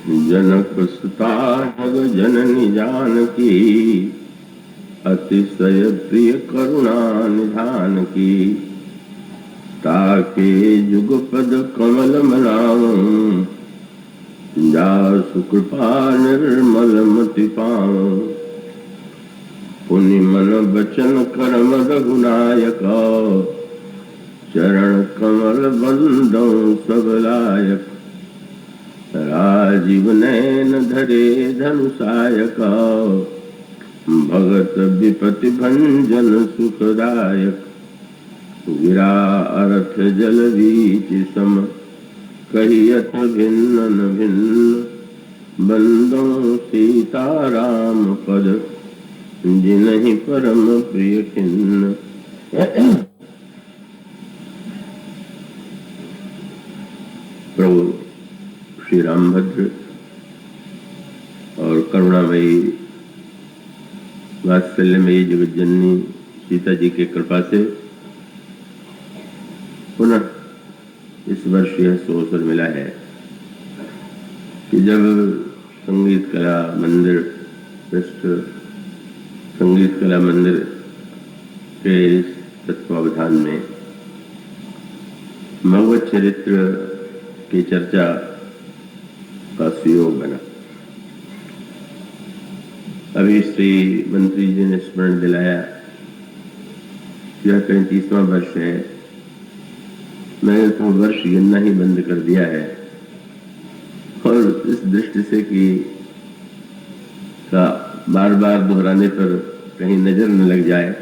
जनक सुता जग जननी जानकी, अतिशय प्रिय करुणा निधान की। ताके जुगपद कमल मनाऊं, जासु कृपा निर्मल मति पाऊं। पुनि मन बचन कर्म रघुनायक, चरण कमल बंदो सब लायक। राजीव नैन धरे धनुषायक, भगत विपति भंजन सुखदायक। गिरा अर्थ जल बीच सम, कहियत भिन्न न भिन्न। बंदो सीताराम पद, जिनहि परम प्रिय खिन्न। प्रभु श्री रामभद्र और करुणामयी वात्सल्यमयी जगत जननी सीता जी के कृपा से पुनः इस वर्ष यह अवसर मिला है कि जब संगीत कला मंदिर ट्रस्ट संगीत कला मंदिर के तत्वावधान में भगवत चरित्र की चर्चा का सुयोग बना। अभी श्री मंत्री जी ने स्मरण दिलाया, यह 35वां वर्ष है। मैंने तो वर्ष गिनना ही बंद कर दिया है, और इस दृष्टि से कि का बार बार दोहराने पर कहीं नजर न लग जाए,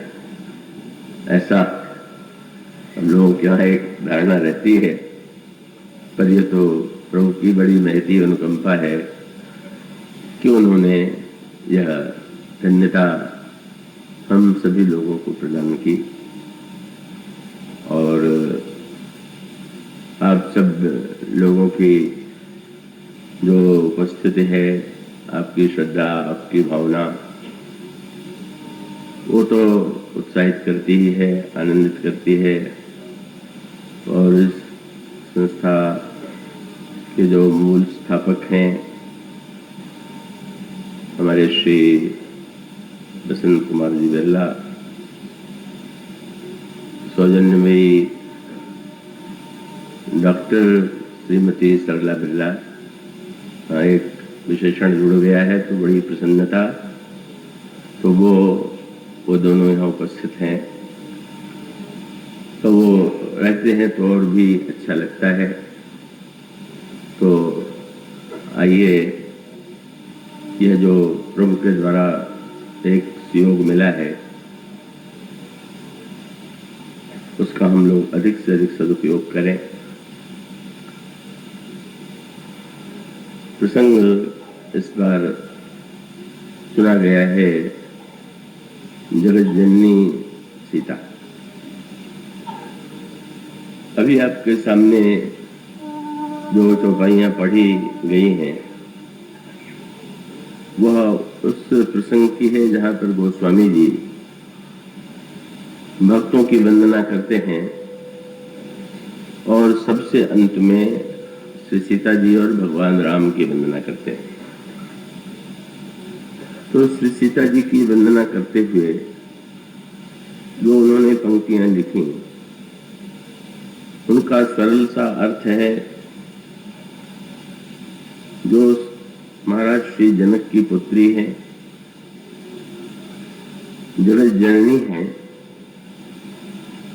ऐसा हम लोगों के यहाँ एक धारणा रहती है। पर यह तो प्रभु की बड़ी महती अनुकंपा है कि उन्होंने यह धन्यता हम सभी लोगों को प्रदान की। और आप सब लोगों की जो उपस्थिति है, आपकी श्रद्धा, आपकी भावना, वो तो उत्साहित करती ही है, आनंदित करती है। और इस संस्था के जो मूल स्थापक हैं हमारे श्री बसंत कुमार जी बिरला, सौजन्यमयी डॉक्टर श्रीमती सरला बिरला, एक विशेषण जुड़ गया है तो बड़ी प्रसन्नता। तो वो दोनों यहाँ उपस्थित हैं, तो वो रहते हैं तो और भी अच्छा लगता है। तो आइए, यह जो प्रभु के द्वारा एक सहयोग मिला है, उसका हम लोग अधिक से अधिक सदुपयोग करें। प्रसंग इस बार चुना गया है जगत जननी सीता। अभी आपके सामने जो चौपाइयाँ पढ़ी गई हैं वह उस प्रसंग की है जहाँ पर गोस्वामी जी भक्तों की वंदना करते हैं और सबसे अंत में श्री सीता जी और भगवान राम की वंदना करते हैं। तो श्री सीता जी की वंदना करते हुए जो उन्होंने पंक्तियां लिखी, उनका सरल सा अर्थ है, जो महाराज श्री जनक की पुत्री है, जगत जननी है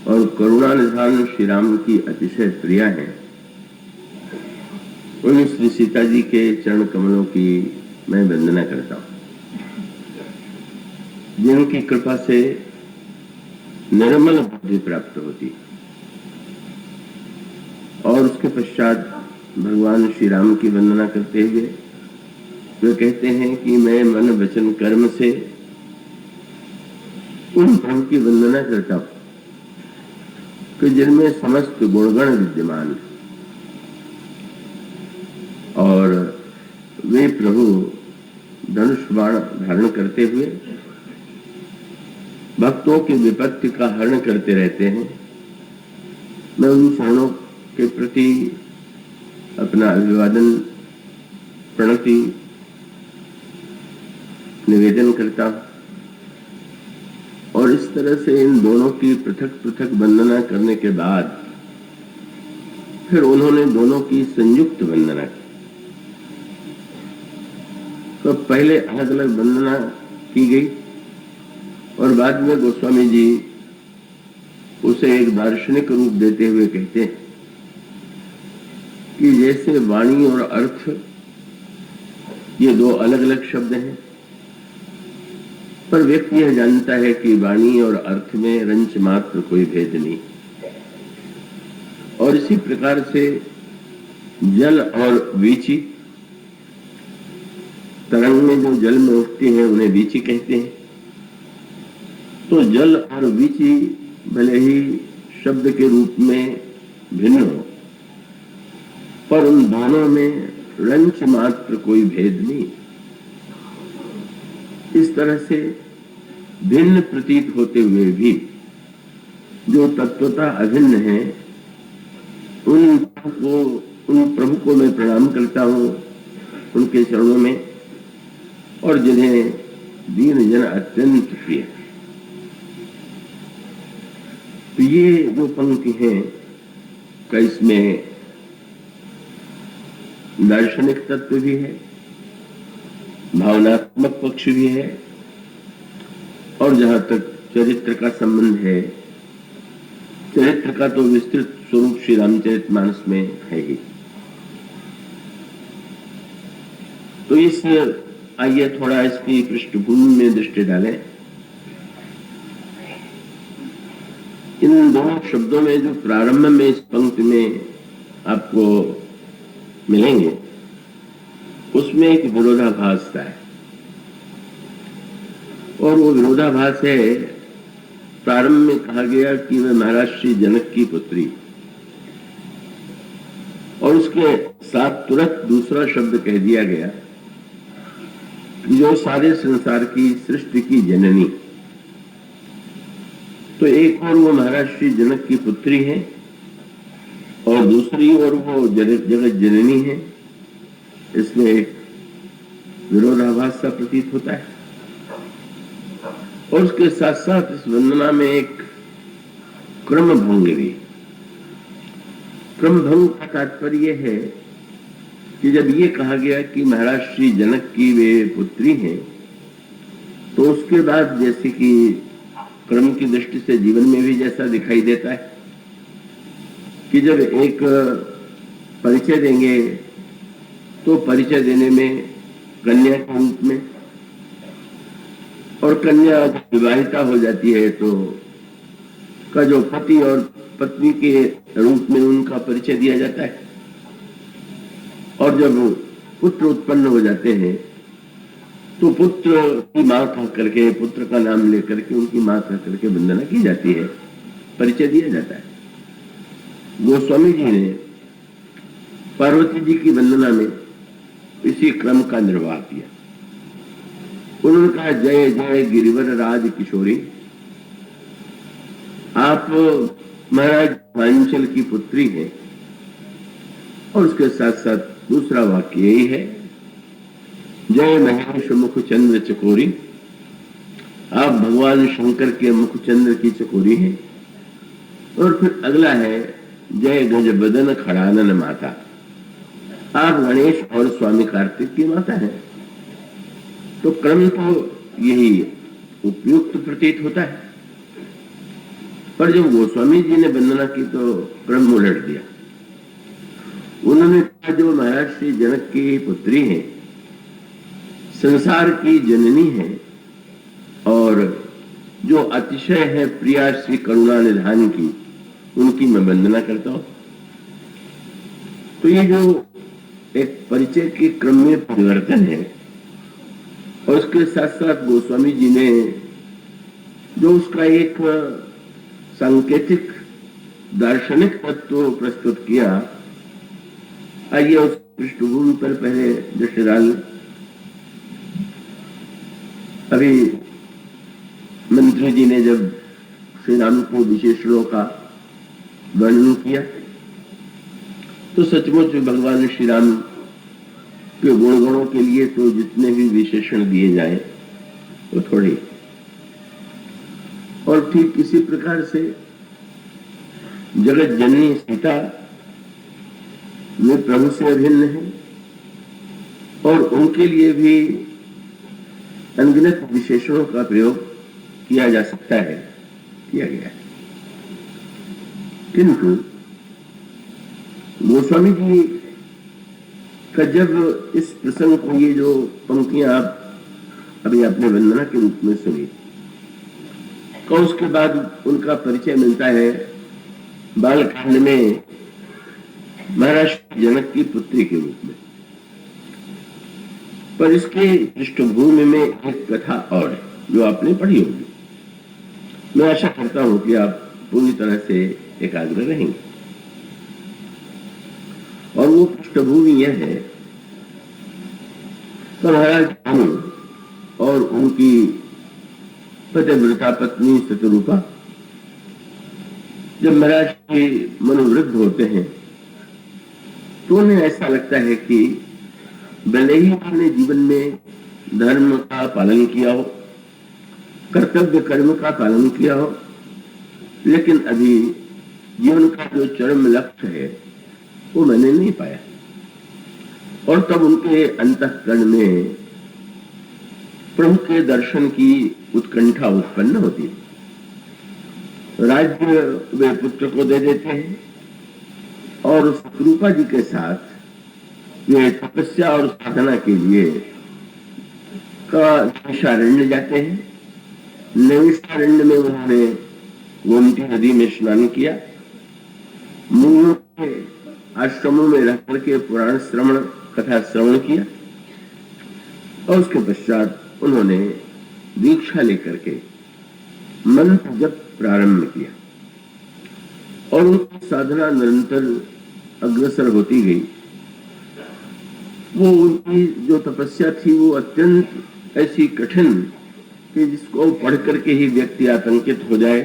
और करुणा निधान श्री राम की अतिशय प्रिया है, उन श्री सीता जी के चरण कमलों की मैं वंदना करता हूँ, जिनकी कृपा से निर्मल बुद्धि प्राप्त होती। और उसके पश्चात भगवान श्री राम की वंदना करते हुए वे कहते हैं कि मैं मन वचन कर्म से उन प्रभु की वंदना करता हूं कि जिनमें समस्त गुणगण विद्यमान, और वे प्रभु धनुष बाण धारण करते हुए भक्तों की विपत्ति का हरण करते रहते हैं। मैं उन शरणों के प्रति अपना अभिवादन प्रणति निवेदन करता हूं। और इस तरह से इन दोनों की पृथक पृथक वंदना करने के बाद फिर उन्होंने दोनों की संयुक्त वंदना की। तो पहले अलग अलग वंदना की गई और बाद में गोस्वामी जी उसे एक दार्शनिक रूप देते हुए कहते हैं कि जैसे वाणी और अर्थ ये दो अलग अलग शब्द हैं, पर व्यक्ति यह जानता है कि वाणी और अर्थ में रंच मात्र कोई भेद नहीं। और इसी प्रकार से जल और वीची, तरंग में जो जल में उठती है उन्हें वीची कहते हैं। तो जल और वीची भले ही शब्द के रूप में भिन्न हो, पर उन दोनों में रंच मात्र कोई भेद नहीं। इस तरह से भिन्न प्रतीत होते हुए भी जो तत्वता अभिन्न है, उन प्रभु को मैं प्रणाम करता हूं उनके चरणों में, और जिन्हें दीन जन अत्यंत प्रिय। तो ये जो पंक्ति है का इसमें दार्शनिक तत्व भी है, भावनात्मक पक्ष भी है, और जहां तक चरित्र का संबंध है, चरित्र का तो विस्तृत स्वरूप श्री रामचरितमानस में है ही। तो इस आइए थोड़ा इसकी पृष्ठभूमि में दृष्टि डालें। इन दोनों शब्दों में जो प्रारंभ में इस पंक्ति में आपको मिलेंगे, उसमें एक विरोधाभास है, और वो विरोधाभास है, प्रारंभ में कहा गया कि वह महाराज श्री जनक की पुत्री, और उसके साथ तुरंत दूसरा शब्द कह दिया गया जो सारे संसार की सृष्टि की जननी। तो एक और वो महाराज श्री जनक की पुत्री है, और दूसरी ओर वो जगत जननी है। इसमें एक विरोधाभास सा प्रतीत होता है। और उसके साथ साथ इस वंदना में एक क्रम भंग भी। क्रम भंग का तात्पर्य है कि जब ये कहा गया कि महाराज श्री जनक की वे पुत्री हैं, तो उसके बाद जैसे कि क्रम की दृष्टि से जीवन में भी जैसा दिखाई देता है कि जब एक परिचय देंगे तो परिचय देने में कन्या के रूप में, और कन्या विवाहिता हो जाती है तो का जो पति और पत्नी के रूप में उनका परिचय दिया जाता है। और जब पुत्र उत्पन्न हो जाते हैं तो पुत्र की मां कह करके, पुत्र का नाम लेकर के उनकी मां कह करके वंदना की जाती है, परिचय दिया जाता है। गोस्वामी जी ने पार्वती जी की वंदना में इसी क्रम का निर्वाह किया। उन्होंने कहा, जय जय गिरिवर राज किशोरी, आप महाराज हिमांचल की पुत्री हैं। और उसके साथ साथ दूसरा वाक्य यही है, जय महेश मुख चंद्र चकोरी, आप भगवान शंकर के मुख चंद्र की चकोरी हैं। और फिर अगला है, जय गज बदन खड़ानन माता, आप गणेश और स्वामी कार्तिक की माता हैं। तो क्रम तो यही उपयुक्त प्रतीत होता है, पर जब गोस्वामी जी ने वंदना की तो क्रम उलट दिया। उन्होंने कहा, जो महाराज श्री जनक की पुत्री हैं, संसार की जननी है, और जो अतिशय है प्रिया श्री करुणा निधान की, उनकी मैं वंदना करता हूं। तो ये जो एक परिचय के क्रम में परिवर्तन है, और उसके साथ साथ गोस्वामी जी ने जो उसका एक सांकेतिक दार्शनिक तत्व प्रस्तुत किया, आइए उस पृष्ठभूमि पर पहले दृष्टि डाल। अभी मंत्री जी ने जब श्री राम को विशेषणों का वर्णन किया, तो सचमुच भगवान श्री राम कि गुणगुणों के लिए तो जितने भी विशेषण दिए जाए वो थोड़े, और ठीक इसी प्रकार से जगत जननी सीता वे प्रभु से अभिन्न है और उनके लिए भी अनगिनत विशेषणों का प्रयोग किया जा सकता है, किया गया है। किंतु गोस्वामी जी का जब इस प्रसंग को, ये जो पंक्तियां आप अभी आपने वंदना के रूप में सुनी, तो उसके बाद उनका परिचय मिलता है बालकांड में महाराज जनक की पुत्री के रूप में। पर इसके पृष्ठभूमि में एक कथा और है जो आपने पढ़ी होगी। मैं आशा करता हूं कि आप पूरी तरह से एकाग्र रहेंगे। और वो पृष्ठभूमि यह है कि महाराज भानु और उनकी पतिव्रता पत्नी शतरूपा जब महाराज के मनोवृद्ध होते हैं तो उन्हें ऐसा लगता है कि भले ही उन्होंने जीवन में धर्म का पालन किया हो, कर्तव्य कर्म का पालन किया हो, लेकिन अभी जीवन का जो चरम लक्ष्य है वो मैंने नहीं पाया। और तब उनके अंतःकरण में प्रभु के दर्शन की उत्कंठा उत्पन्न होती है। राज्य वे पुत्र को दे देते हैं और शतरूपा जी के साथ वे तपस्या और साधना के लिए नैमिषारण्य जाते हैं। नैमिषारण्य में उन्होंने गोमती नदी में स्नान किया, मुनियों के आश्रमों में रह करके पुराण श्रवण कथा श्रवण किया और उसके पश्चात उन्होंने दीक्षा लेकर के मंत्र जप प्रारंभ किया और उनकी साधना निरंतर अग्रसर होती गई। वो उनकी जो तपस्या थी वो अत्यंत ऐसी कठिन कि जिसको पढ़ करके ही व्यक्ति आतंकित हो जाए।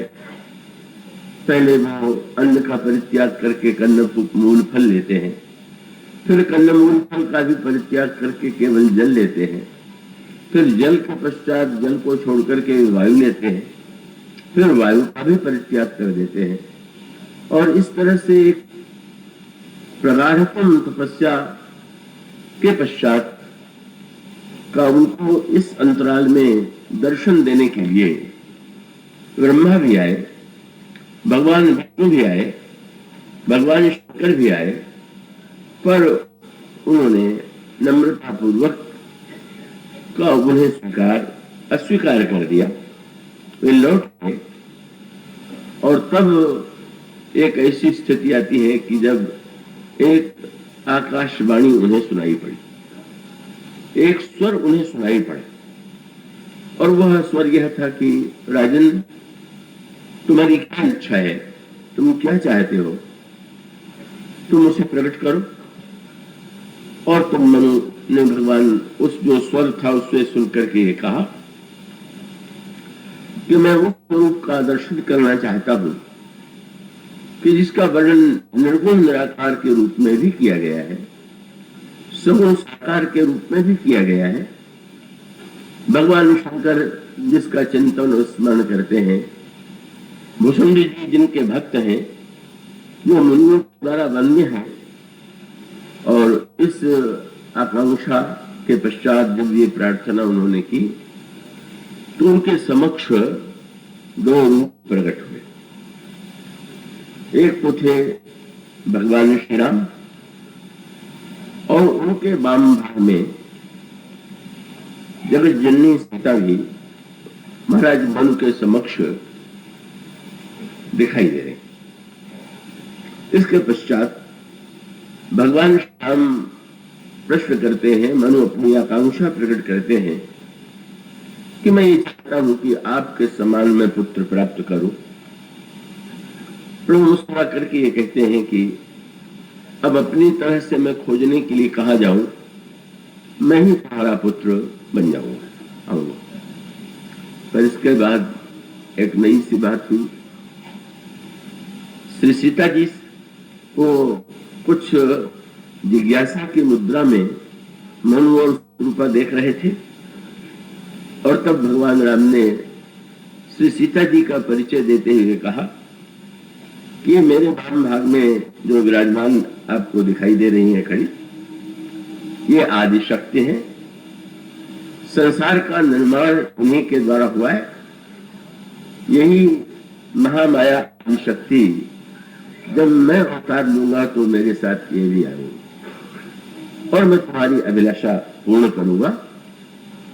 पहले वो अन्न का परित्याग करके कन्न मूल फल लेते हैं, फिर कन्न मूल फल का भी परित्याग करके केवल जल लेते हैं, फिर जल के पश्चात जल को छोड़ करके वायु लेते हैं, फिर वायु का भी परित्याग कर देते हैं। और इस तरह से एक प्रगाढ़तम तपस्या के पश्चात का उनको इस अंतराल में दर्शन देने के लिए ब्रह्मा भी आए, भगवान विष्णु भी आए, भगवान शंकर भी आए, पर उन्होंने नम्रतापूर्वक का उन्हें अस्वीकार कर दिया। वे लौट गए और तब एक ऐसी स्थिति आती है कि जब एक आकाशवाणी उन्हें सुनाई पड़ी, एक स्वर उन्हें सुनाई पड़ा और वह स्वर यह था कि राजन, तुम्हारी क्या इच्छा है, तुम क्या चाहते हो, तुम उसे प्रकट करो। और तुम मनु ने भगवान उस जो स्वर था उससे सुनकर के ये कहा कि मैं उस स्वरूप का दर्शन करना चाहता हूं कि जिसका वर्णन निर्गुण निराकार के रूप में भी किया गया है, सगुण साकार के रूप में भी किया गया है। भगवान शंकर जिसका चिंतन और स्मरण करते हैं, भुसुंडी जी जिनके भक्त हैं, जो मुनियों द्वारा वन्य है, और इस आकांक्षा के पश्चात जब ये प्रार्थना उन्होंने की तो उनके समक्ष दो रूप प्रकट हुए। एक तो थे भगवान श्री राम और उनके वाम भाग में जगत जननी सीता भी महाराज भानु के समक्ष दिखाई दे रहे। इसके पश्चात भगवान राम प्रश्न करते हैं, मनु अपनी आकांक्षा प्रकट करते हैं कि मैं ये चाहता हूं कि आपके समान मैं पुत्र प्राप्त करूं। प्रभु मुस्कुरा करके ये कहते हैं कि अब अपनी तरह से मैं खोजने के लिए कहां जाऊं, मैं ही तुम्हारा पुत्र बन जाऊंगा। पर इसके बाद एक नई सी बात हुई। श्री सीता जी को कुछ जिज्ञासा की मुद्रा में मनु और रूपा देख रहे थे और तब भगवान राम ने श्री सीता जी का परिचय देते हुए कहा कि मेरे वाम भाग में जो विराजमान आपको दिखाई दे रही है खड़ी, ये आदि शक्ति है। संसार का निर्माण उन्हीं के द्वारा हुआ है। यही महामाया आदि शक्ति जब मैं अवतार लूंगा तो मेरे साथ ये भी आएंगे और मैं तुम्हारी अभिलाषा पूर्ण करूंगा।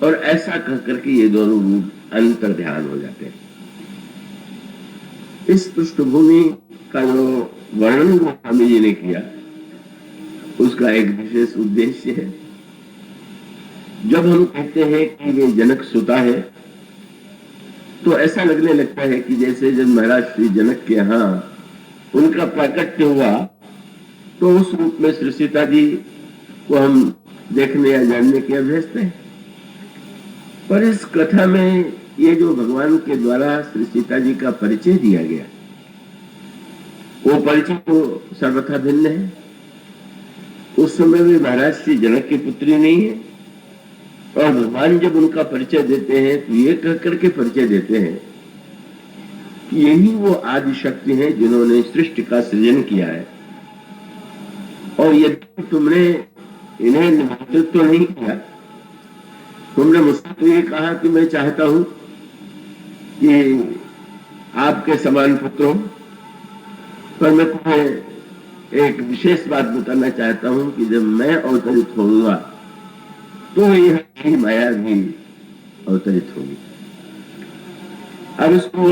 और ऐसा कह करके ये दोनों रूप अंतर ध्यान हो जाते हैं। इस पृष्ठभूमि का जो वर्णन स्वामी जी ने किया उसका एक विशेष उद्देश्य है। जब हम कहते हैं कि ये जनक सुता है तो ऐसा लगने लगता है कि जैसे जब महाराज श्री जनक के यहाँ उनका प्राकट्य हुआ तो उस रूप में श्री सीता जी को हम देखने या जानने के अभ्यस्त हैं। पर इस कथा में ये जो भगवान के द्वारा श्री सीता जी का परिचय दिया गया वो परिचय तो सर्वथा भिन्न है। उस समय भी महाराज श्री जनक की पुत्री नहीं है और भगवान जब उनका परिचय देते हैं तो ये कह करके परिचय देते हैं कि यही वो आदि शक्ति है जिन्होंने सृष्टि का सृजन किया है। और यदि तुमने इन्हें निमंत्रित तो नहीं किया, तुमने मुझसे तो ये कहा कि मैं चाहता हूं कि आपके समान पुत्र हो, पर मैं तुम्हें एक विशेष बात बताना चाहता हूं कि जब मैं अवतरित होऊंगा तो यह माया भी अवतरित होगी। अब इसको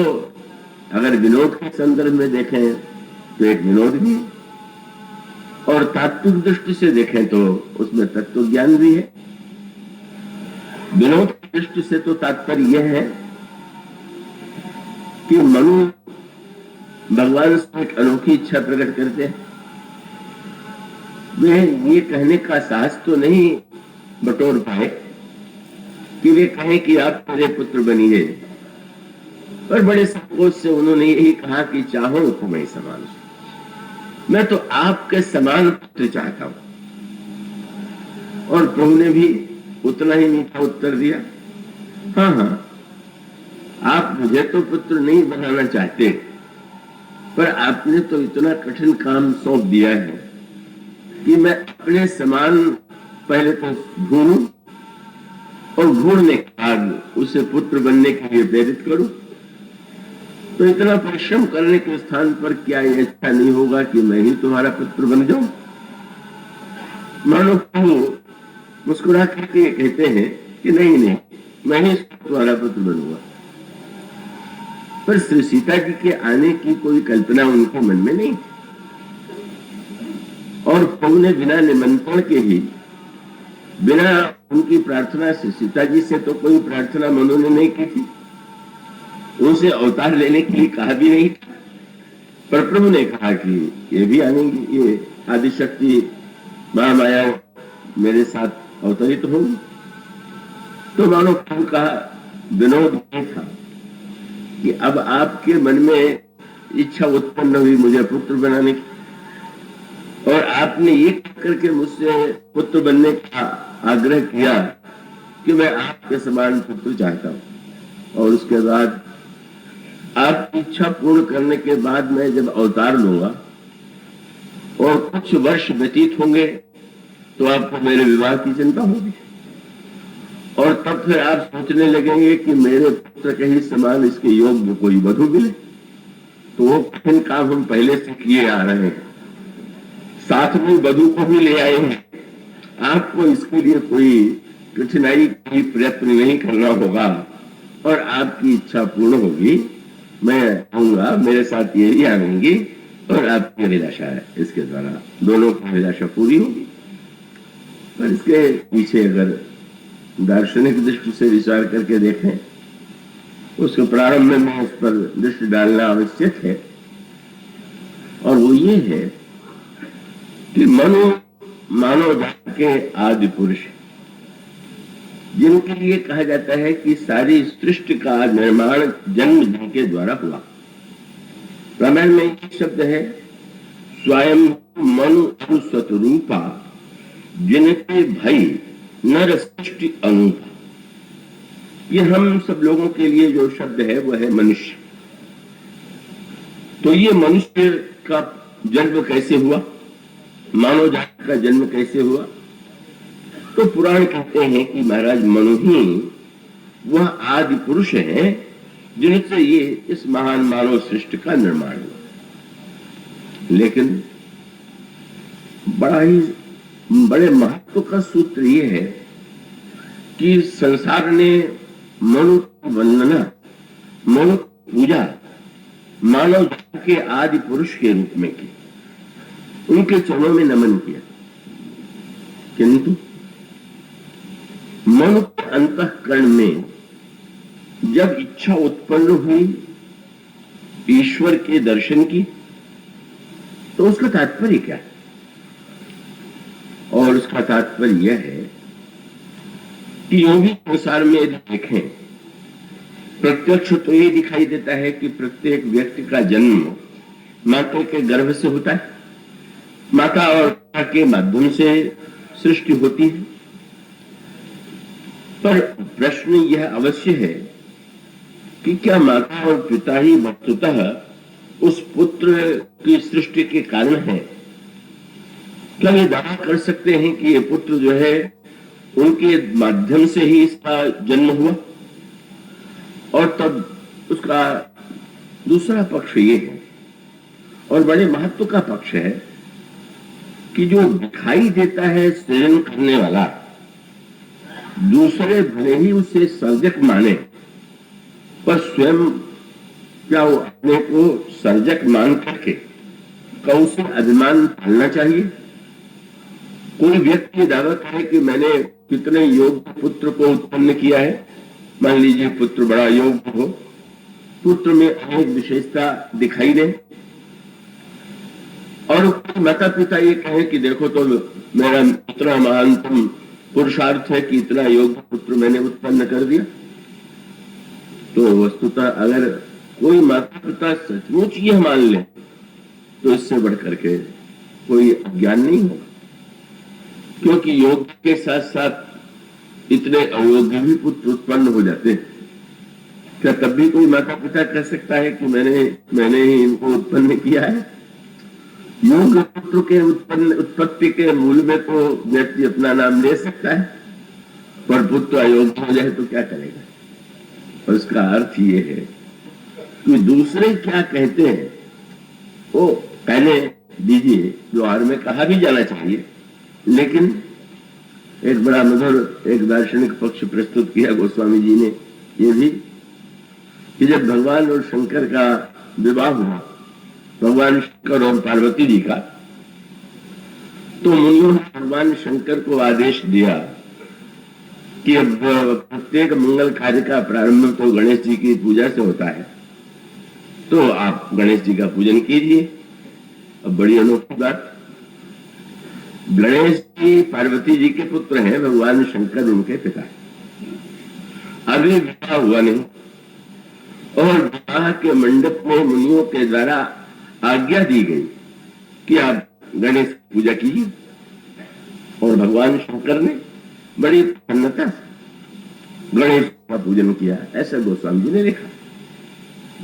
अगर विनोद के संदर्भ में देखें तो एक विनोद भी और तात्विक दृष्टि से देखें तो उसमें तत्व ज्ञान भी है। विनोद की दृष्टि से तो तात्पर्य यह है कि मनु भगवान से एक अनोखी इच्छा प्रकट करते हैं। वे ये कहने का साहस तो नहीं बटोर पाए कि वे कहें कि आप मेरे पुत्र बनिए, पर बड़े संकोच से उन्होंने यही कहा कि चाहो तो मैं समान, मैं तो आपके समान पुत्र चाहता हूं। और प्रभु ने भी उतना ही मीठा उत्तर दिया, हाँ हाँ, आप मुझे तो पुत्र नहीं बनाना चाहते, पर आपने तो इतना कठिन काम सौंप दिया है कि मैं अपने समान पहले तो ढूंढूं और ढूंढने के बाद उसे पुत्र बनने के लिए प्रेरित करूं। तो इतना परिश्रम करने के स्थान पर क्या यह अच्छा नहीं होगा कि मैं ही तुम्हारा पुत्र बन जाऊं? मानो प्रभु मुस्कुरा करके कहते हैं कि नहीं नहीं, मैं ही तुम्हारा पुत्र बनूंगा। पर श्री सीता जी के आने की कोई कल्पना उनके मन में नहीं थी और प्रभु ने बिना निमंत्रण के ही, बिना उनकी प्रार्थना से, सीता जी से तो कोई प्रार्थना मनु ने नहीं की थी, उनसे अवतार लेने के लिए कहा भी नहीं था, पर प्रभु ने कहा कि ये भी आएंगी, ये आदिशक्ति महामाया मेरे साथ अवतरित होगी। तो मानो प्रभु का विनोद ये था कि अब आपके मन में इच्छा उत्पन्न हुई मुझे पुत्र बनाने की, और आपने ये करके मुझसे पुत्र बनने का आग्रह किया कि मैं आपके समान पुत्र चाहता हूं। और उसके बाद आपकी इच्छा पूर्ण करने के बाद मैं जब अवतार लूंगा और कुछ वर्ष व्यतीत होंगे तो आपको मेरे विवाह की चिंता होगी और तब फिर आप सोचने लगेंगे कि मेरे पुत्र के ही समान इसके योग्य कोई वधु मिले। तो वो कठिन काम हम पहले से किए आ रहे हैं, साथ में वधु को भी ले आए हैं। आपको इसके लिए कोई कठिनाई की प्रयत्न नहीं करना होगा और आपकी इच्छा पूर्ण होगी। मैं आऊंगा, मेरे साथ ये भी आएंगी और आपकी अभिलाषा है, इसके द्वारा दोनों की अभिलाषा पूरी होगी। पर इसके पीछे अगर दार्शनिक दृष्टि से विचार करके देखें, उसके प्रारंभ में उस पर दृष्टि डालना आवश्यक है, और वो ये है कि मानव जाति के आदि पुरुष, जिनके लिए कहा जाता है कि सारी सृष्टि का निर्माण जन्म जिनके द्वारा हुआ। रामायण में एक शब्द है, स्वयं मनु अनुस्वत रूपा जिनके भई नर सृष्टि अनूपा, ये हम सब लोगों के लिए जो शब्द है वह है मनुष्य। तो ये मनुष्य का जन्म कैसे हुआ, मानव जाति का जन्म कैसे हुआ? तो पुराण कहते हैं कि महाराज मनु ही वह आदि पुरुष है जिनसे ये इस महान मानव सृष्टि का निर्माण हुआ। लेकिन बड़े महत्व का सूत्र ये है कि संसार ने मनु की वंदना, मनु की पूजा मानव जाति के आदि पुरुष के रूप में की, उनके चरणों में नमन किया। किंतु मनु के अंतःकरण में जब इच्छा उत्पन्न हुई ईश्वर के दर्शन की, तो उसका तात्पर्य क्या है? और उसका तात्पर्य यह है कि योगी संसार में यदि देखें, प्रत्यक्ष तो ये दिखाई देता है कि प्रत्येक व्यक्ति का जन्म माता के गर्भ से होता है, माता और पिता के माध्यम से सृष्टि होती है। पर प्रश्न यह अवश्य है कि क्या माता और पिता ही वस्तुतः उस पुत्र की सृष्टि के कारण है? क्या ये दावा कर सकते हैं कि ये पुत्र जो है उनके माध्यम से ही इसका जन्म हुआ? और तब उसका दूसरा पक्ष ये है, और बड़े महत्व का पक्ष है, कि जो दिखाई देता है सृजन करने वाला, दूसरे भले ही उसे सर्जक माने, पर स्वयं क्या वो अपने को सर्जक मान करके क्या उसे अभिमान पालना चाहिए? कोई व्यक्ति दावा करे कि मैंने कितने योग्य पुत्र को उत्पन्न किया है, मान लीजिए पुत्र बड़ा योग्य हो, पुत्र में अनेक विशेषता दिखाई दे, और माता पिता ये कहे कि देखो तो मेरा इतना महानतम पुरुषार्थ है कि इतना योग्य पुत्र मैंने उत्पन्न कर दिया। तो वस्तुतः अगर कोई माता पिता सचमुच यह मान ले तो इससे बढ़कर के कोई अज्ञान नहीं होगा, क्योंकि योग्य के साथ साथ इतने अयोग्य भी पुत्र उत्पन्न हो जाते हैं। क्या तब भी कोई माता पिता कह सकता है कि मैंने ही इनको उत्पन्न किया है? योग्य पुत्र के उत्पत्ति के मूल में तो व्यक्ति अपना नाम ले सकता है, पर पुत्र अयोग्य हो जाए तो क्या करेगा? और इसका अर्थ ये है कि दूसरे क्या कहते हैं वो पहले दीजिए, व्यवहार में कहा भी जाना चाहिए। लेकिन एक बड़ा मधुर एक दार्शनिक पक्ष प्रस्तुत किया गोस्वामी जी ने, ये भी कि जब भगवान और शंकर का विवाह हुआ, भगवान शंकर और पार्वती जी का, तो मुनियों ने भगवान शंकर को आदेश दिया कि अब प्रत्येक मंगल कार्य का प्रारंभ तो गणेश जी की पूजा से होता है, तो आप गणेश जी का पूजन कीजिए। अब बड़ी अनोखी बात, गणेश जी पार्वती जी के पुत्र हैं, भगवान शंकर उनके पिता हैं। अभी विवाह हुआ नहीं, और विवाह के मंडप में मुनियों के द्वारा आज्ञा दी गई कि आप गणेश की पूजा कीजिए, और भगवान शंकर ने बड़ी प्रसन्नता से गणेश का पूजन किया, ऐसा गोस्वामी जी ने लिखा।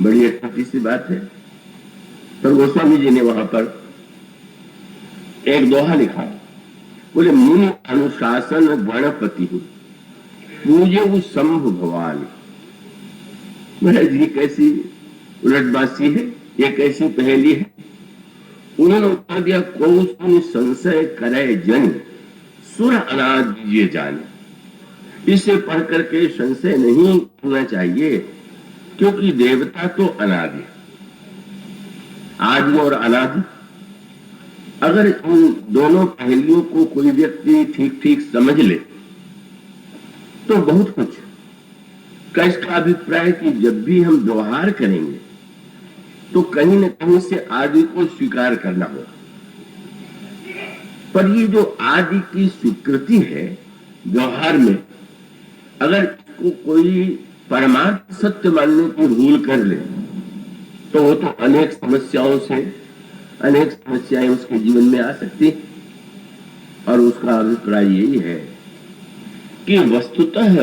बड़ी अच्छी सी बात है। तो गोस्वामी जी ने वहां पर एक दोहा लिखा, बोले मुनि अनुशासन गणपति हूं पूजे शंभु भवानी। महाराज जी कैसी उलटबासी है, ये कैसी पहेली है। उन्होंने उत्तर दिया, कौन संशय करे जन सुर अनाद ये जाने। इसे पढ़ करके संशय नहीं होना चाहिए, क्योंकि देवता तो अनादि, आदि और अनादि। अगर इन दोनों पहलुओं को कोई व्यक्ति ठीक ठीक समझ ले तो बहुत कुछ का इसका अभिप्राय कि जब भी हम व्यवहार करेंगे तो कहीं न कहीं से आदि को स्वीकार करना होगा। पर ये जो आदि की स्वीकृति है व्यवहार में, अगर इसको कोई परमार्थ सत्य मानने की भूल कर ले तो वो तो अनेक समस्याएं उसके जीवन में आ सकती। और उसका अभिप्राय यही है कि वस्तुतः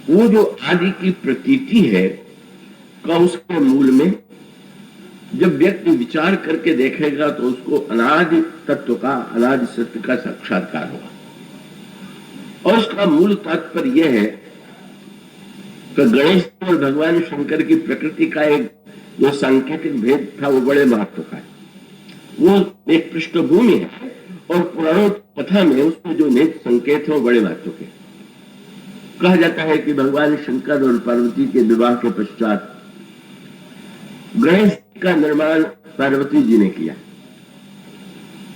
वो जो आदि की प्रतीति है का उसके मूल में जब व्यक्ति विचार करके देखेगा तो उसको अनादि तत्व का, अनादि सत्य का साक्षात्कार होगा। और उसका मूल तात्पर्य यह है कि गणेश और भगवान शंकर की प्रकृति का एक जो सांकेतिक भेद था वो बड़े महत्व का है। वो एक पृष्ठभूमि है और पुराणों कथा में उसके जो नेत्र संकेत है वो बड़े महत्व के। कहा जाता है कि भगवान शंकर और पार्वती के विवाह के पश्चात गणेश का निर्माण पार्वती जी ने किया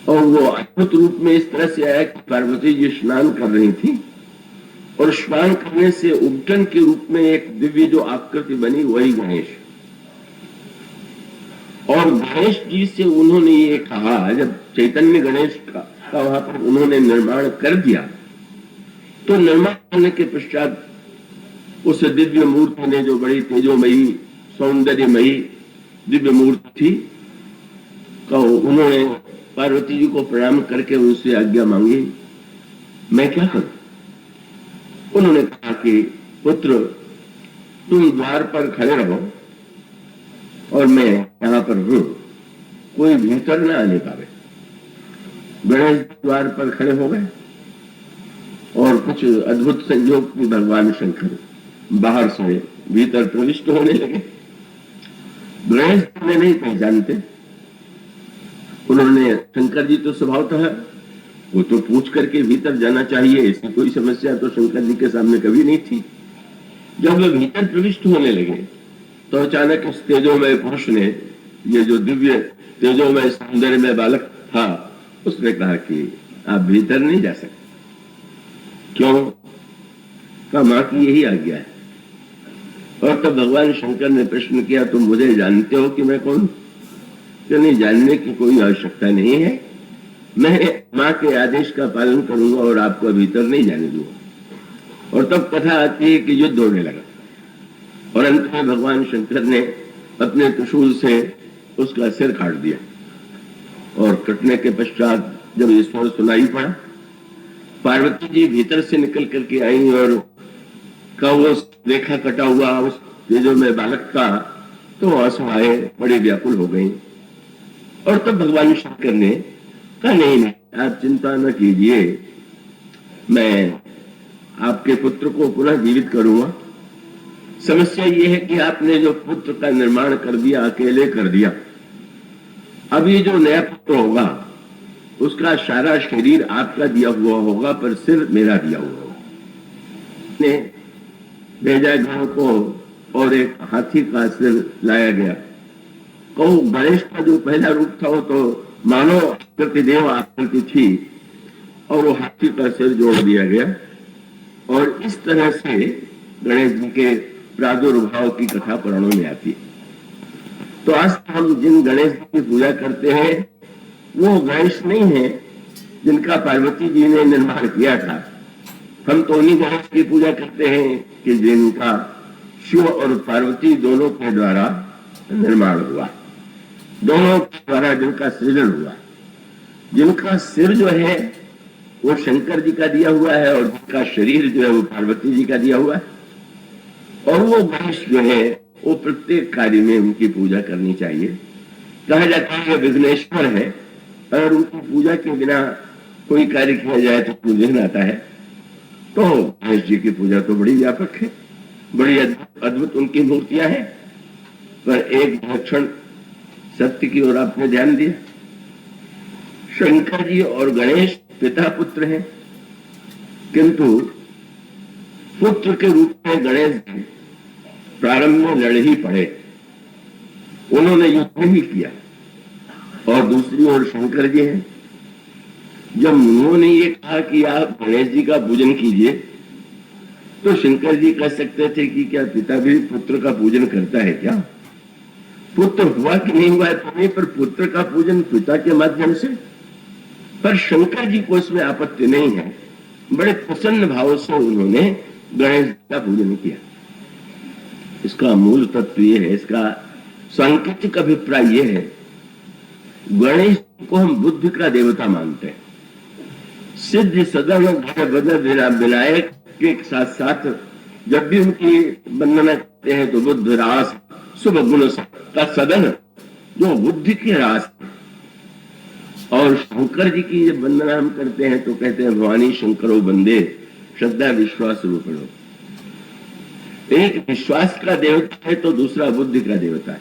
और वो अद्भुत रूप में इस तरह से आया कि पार्वती जी स्नान कर रही थी और स्नान करने से उपटन के रूप में एक दिव्य जो आकृति बनी वही गणेश। और गणेश जी से उन्होंने ये कहा, जब चैतन्य गणेश का वहां पर उन्होंने निर्माण कर दिया तो निर्माण करने के पश्चात उस दिव्य मूर्ति ने जो बड़ी तेजोमयी सौंदर्यमयी दिव्य मूर्ति थी तो उन्होंने पार्वती जी को प्रणाम करके उनसे आज्ञा मांगी, मैं क्या करूं? उन्होंने कहा कि पुत्र तुम द्वार पर खड़े रहो और मैं यहां पर हूं, कोई भीतर न आने पावे। गणेश द्वार पर खड़े हो गए और कुछ अद्भुत संयोग में भगवान शंकर बाहर से भीतर प्रविष्ट होने लगे। गणेश ने नहीं पहचानते, उन्होंने, शंकर जी तो स्वभावतः वो तो पूछ करके भीतर जाना चाहिए, इसकी कोई समस्या तो शंकर जी के सामने कभी नहीं थी। जब वे भीतर प्रविष्ट होने लगे तो अचानक इस तेजोमय पुरुष ने, ये जो दिव्य तेजोमय सौंदर्यमय बालक था, उसने कहा कि आप भीतर नहीं जा सकते। क्यों? कहा मां की यही आज्ञा है। और तब भगवान शंकर ने प्रश्न किया, तुम मुझे जानते हो कि मैं कौन? कि नहीं, जानने की कोई आवश्यकता नहीं है, मैं मां के आदेश का पालन करूंगा और आपको भीतर नहीं जाने दूंगा। और तब कथा आती है कि युद्ध होने लगा और अंत में भगवान शंकर ने अपने त्रिशूल से उसका सिर काट दिया और कटने के पश्चात जब ईश्वर सुनाई पड़ा, पार्वती जी भीतर से निकल करके आई और का वो रेखा कटा हुआ उस तेजो में बालक का तो आंसू आए, बड़ी व्याकुल हो गई। और तब भगवान शंकर ने कहा नहीं, आप चिंता न कीजिए, मैं आपके पुत्र को पुनः जीवित करूंगा। समस्या ये है कि आपने जो पुत्र का निर्माण कर दिया, अकेले कर दिया, अब ये जो नया पुत्र होगा उसका सारा शरीर आपका दिया हुआ होगा पर सिर मेरा दिया हुआ होगा। ने भेजा घरों को और एक हाथी का सिर लाया गया। कहो गणेश का जो पहला रूप था वो तो मानव आकृति, देव आकृति थी और वो हाथी का सिर जोड़ दिया गया और इस तरह से गणेश जी के प्रादुर्भाव की कथा पुराणों में आती है। तो आज हम जिन गणेश जी की पूजा करते हैं वो गणेश नहीं है जिनका पार्वती जी ने निर्माण किया था। हम तो उन्हीं गणेश की पूजा करते हैं कि जिनका शिव और पार्वती दोनों के द्वारा निर्माण हुआ, दोनों के द्वारा जिनका सृजन हुआ। जिनका सिर जो है वो शंकर जी का दिया हुआ है और जिनका शरीर जो है वो पार्वती जी का दिया हुआ है। और वो गणेश जो है वो प्रत्येक कार्य में उनकी पूजा करनी चाहिए। कहा जाता है विघ्नेश्वर है, अगर उनकी पूजा के बिना कोई कार्य किया जाए तो विघ्न आता है। तो गणेश जी की पूजा तो बड़ी व्यापक है, बड़ी अद्भुत उनकी मूर्तियां हैं। पर एक लक्षण सत्य की ओर आपने ध्यान दिया, शंकर जी और गणेश पिता पुत्र हैं, किंतु पुत्र के रूप में गणेश जी प्रारंभ में लड़ ही पड़े, उन्होंने युद्ध ही किया। और दूसरी ओर शंकर जी हैं, जब उन्होंने ये कहा कि आप गणेश जी का पूजन कीजिए तो शंकर जी कह सकते थे कि क्या पिता भी पुत्र का पूजन करता है क्या? पुत्र हुआ कि नहीं हुआ तो नहीं, पर पुत्र का पूजन पिता के माध्यम से। पर शंकर जी को इसमें आपत्ति नहीं है, बड़े प्रसन्न भाव से उन्होंने गणेश जी का पूजन किया। इसका मूल तत्व ये है, इसका सांकेतिक अभिप्राय ये है, गणेश को हम बुद्धि का देवता मानते हैं, सिद्ध सदन भय बदन विनायक के साथ साथ जब भी उनकी वंदना करते हैं तो बुद्ध रास शुभ गुण का सदन जो बुद्धि के रास। और शंकर जी की जब वंदना हम करते हैं तो कहते हैं भवानी शंकरो बंदे श्रद्धा विश्वास रूपणो। एक विश्वास का देवता है तो दूसरा बुद्धि का देवता है।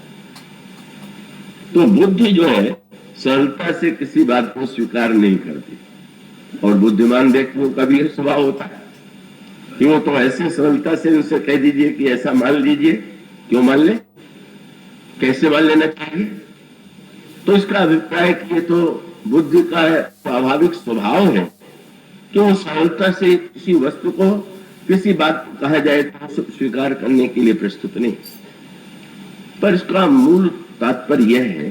तो बुद्धि जो है सरलता से किसी बात को स्वीकार नहीं करती और बुद्धिमान व्यक्तियों का भी स्वभाव होता है कि वो तो ऐसे सरलता से उनसे कह दीजिए कि ऐसा मान लीजिए, क्यों मान ले, कैसे मान लेना चाहिए। तो इसका अभिप्राय कि ये तो बुद्धि का स्वाभाविक स्वभाव है कि वो सरलता से किसी वस्तु को किसी बात को कहा जाए तो स्वीकार करने के लिए प्रस्तुत नहीं। पर इसका मूल तात्पर्य यह है,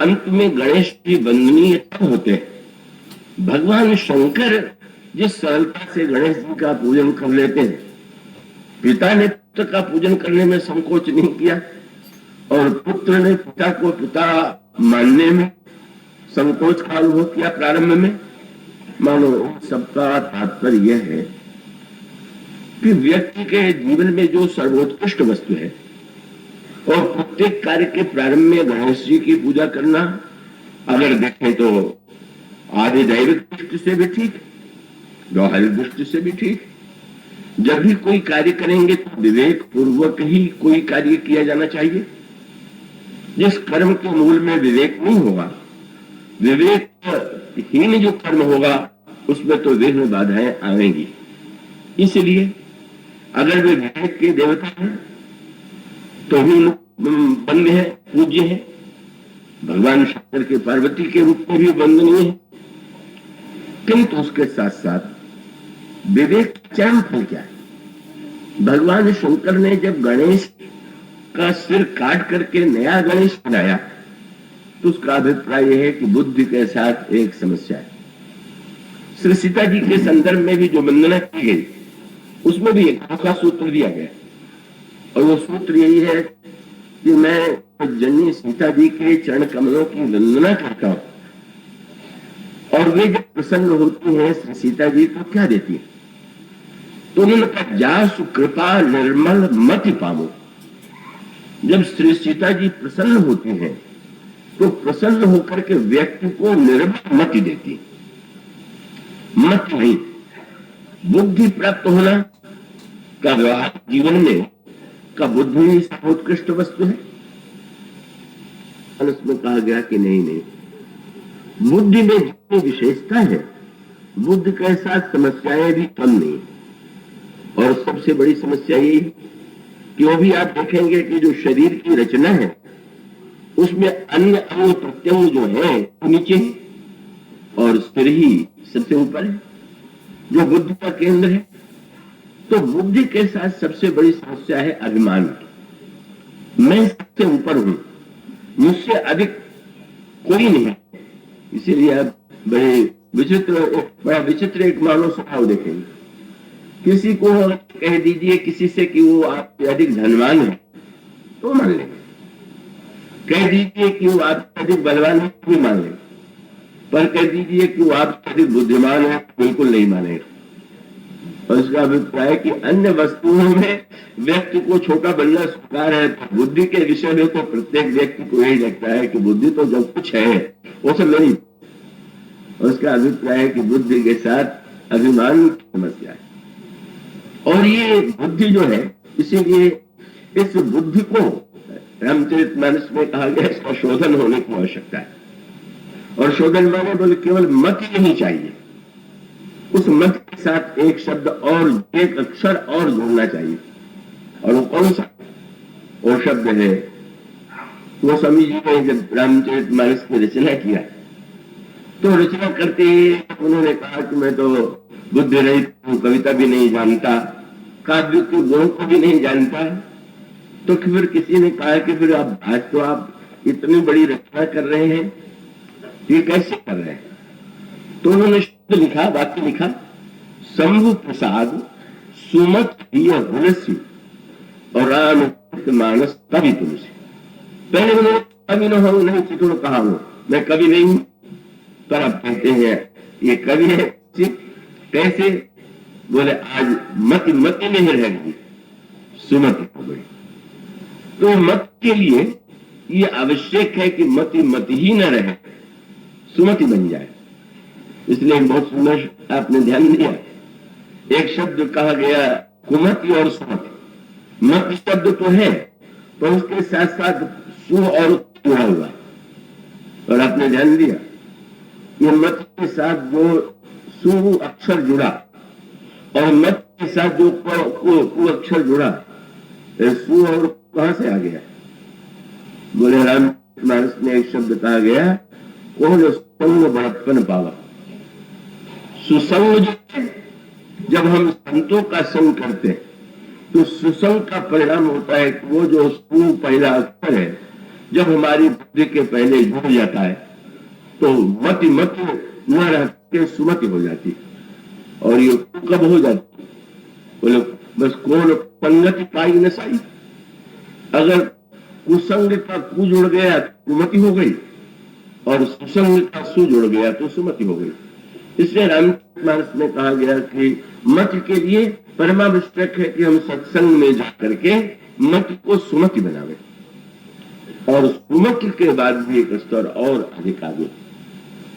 अंत में गणेश जी वंदनीय होते हैं। भगवान शंकर जिस सरलता से गणेश जी का पूजन कर लेते हैं, पिता ने पुत्र का पूजन करने में संकोच नहीं किया और पुत्र ने पिता को पिता मानने में संकोच का अनुभव किया प्रारंभ में। मानो सबका तात्पर्य यह है कि व्यक्ति के जीवन में जो सर्वोत्कृष्ट वस्तु है और प्रत्येक कार्य के प्रारंभ में गणेश जी की पूजा करना, अगर देखें तो आदि दैविक दृष्टि से भी ठीक, व्यवहारिक दृष्टि से भी ठीक। जब भी कोई कार्य करेंगे तो विवेक पूर्वक ही कोई कार्य किया जाना चाहिए। जिस कर्म के मूल में विवेक नहीं होगा, विवेकहीन जो कर्म होगा उसमें तो विघ्न बाधाएं आएंगी। इसलिए अगर वे विवेक के देवता हैं तो भी वंद्य है, पूज्य है। भगवान शंकर के पार्वती के रूप में भी वंदनीय है, किंतु उसके साथ साथ विवेक चरम फल क्या है। भगवान शंकर ने जब गणेश का सिर काट करके नया गणेश बनाया तो उसका अभिप्राय यह है कि बुद्धि के साथ एक समस्या है। श्री सीता जी के संदर्भ में भी जो वंदना की गई उसमें भी एक का सूत्र दिया गया और वो सूत्र यही है कि मैं जननी सीता जी के चरण कमलों की वंदना करता हूं और वे जब प्रसन्न होती हैं श्री सीता जी को क्या देती है, तो उन्होंने कहा जासु कृपा निर्मल मति पामो। जब श्री सीता जी प्रसन्न होती हैं तो प्रसन्न होकर के व्यक्ति को निर्मल मति देती, मत नहीं बुद्धि प्राप्त होना का व्यवहार जीवन में का बुद्धि सर्वोत्कृष्ट वस्तु है। उसमें कहा गया कि नहीं, बुद्धि में जितनी विशेषता है बुद्धि के साथ समस्याएं भी कम नहीं। और सबसे बड़ी समस्या यही कि वो भी आप देखेंगे कि जो शरीर की रचना है उसमें अन्य अंग प्रत्यंग जो है नीचे और सिर ही सबसे ऊपर है जो बुद्धि का केंद्र है। तो बुद्धि के साथ सबसे बड़ी समस्या है अभिमान। मैं सबसे ऊपर हूं, मुझसे अधिक कोई नहीं। इसीलिए आप बड़ा विचित्र एक मानव स्वभाव देखेंगे। किसी को कह दीजिए किसी से कि वो आपसे अधिक धनवान है तो मान लेंगे, कह दीजिए कि वो आपसे अधिक बलवान है तो भी मान लेंगे, पर कह दीजिए कि वो आपसे अधिक बुद्धिमान है बिल्कुल नहीं मानेगा। और इसका अभिप्राय कि अन्य वस्तुओं में व्यक्ति को छोटा बनना स्वीकार है, तो बुद्धि के विषय में तो प्रत्येक व्यक्ति को यही लगता है कि बुद्धि तो जब कुछ है वो सब नहीं। और उसका अभिप्राय है कि बुद्धि के साथ अभिमान की समस्या है। और ये बुद्धि जो है, इसीलिए इस बुद्धि को रामचरितमानस में कहा गया इसका शोधन होने की आवश्यकता है। और शोधन माने बोले केवल मत ही नहीं चाहिए, उस मत के साथ एक शब्द और एक अक्षर और जोड़ना चाहिए। और वो कौन सा वो शब्द है? वो स्वामी जी ने जब रामचरितमानस की रचना किया तो रचना करते ही उन्होंने कहा कि मैं तो बुद्धि रहित हूं, कविता भी नहीं जानता, काव्य के गुणों को भी नहीं जानता। तो फिर किसी ने कहा कि फिर आप आज तो आप इतनी बड़ी रचना कर रहे हैं, ये कैसे कर रहे हैं? तो उन्होंने शब्द लिखा, वाक्य लिखा, शंभु प्रसाद सुमत हुलसी और राम मानस कवि तुलसी। पहले उन्होंने कवि न हो नहीं चित्र कहा हो, मैं कवि नहीं हूं, पर आप कहते हैं ये कवि है, से कैसे? बोले आज मति मति नहीं रह गई, सुमति हो गई। तो मत के लिए ये आवश्यक है कि मति मति ही न रहे, सुमति बन जाए। इसलिए बहुत सुंदर आपने ध्यान दिया, एक शब्द कहा गया कुमति और सुमति। मत शब्द तो है, तो उसके साथ साथ सु और जुड़ा हुआ, और आपने ध्यान दिया ये मत के साथ जो सु अक्षर जुड़ा और मत के साथ जो कु अक्षर जुड़ा, सु और कहां से आ गया? बोले रामचरितमानस में एक शब्द कहा गया, कौन संग बड़प्पन पावा। सुसंग जो है, जब हम संतों का संग करते हैं तो सुसंग का परिणाम होता है कि वो जो सु पहला अक्षर है जब हमारी बुद्धि के पहले जुड़ जाता है तो मति मत न रह के सुमति हो जाती है। और ये कब हो जाती है? बोले बस कौन पंगति पाई न साई। अगर कुसंग का कु जुड़ गया तो कुमति हो गई, और सुसंग का सु जुड़ गया तो सुमति हो गई। इसलिए रामचरितमानस में कहा गया कि मत के लिए परमावश्यक है कि हम सत्संग में जा करके मत को सुमति बनावे, और सुमति के बाद भी एक स्तर और अधिक आगे।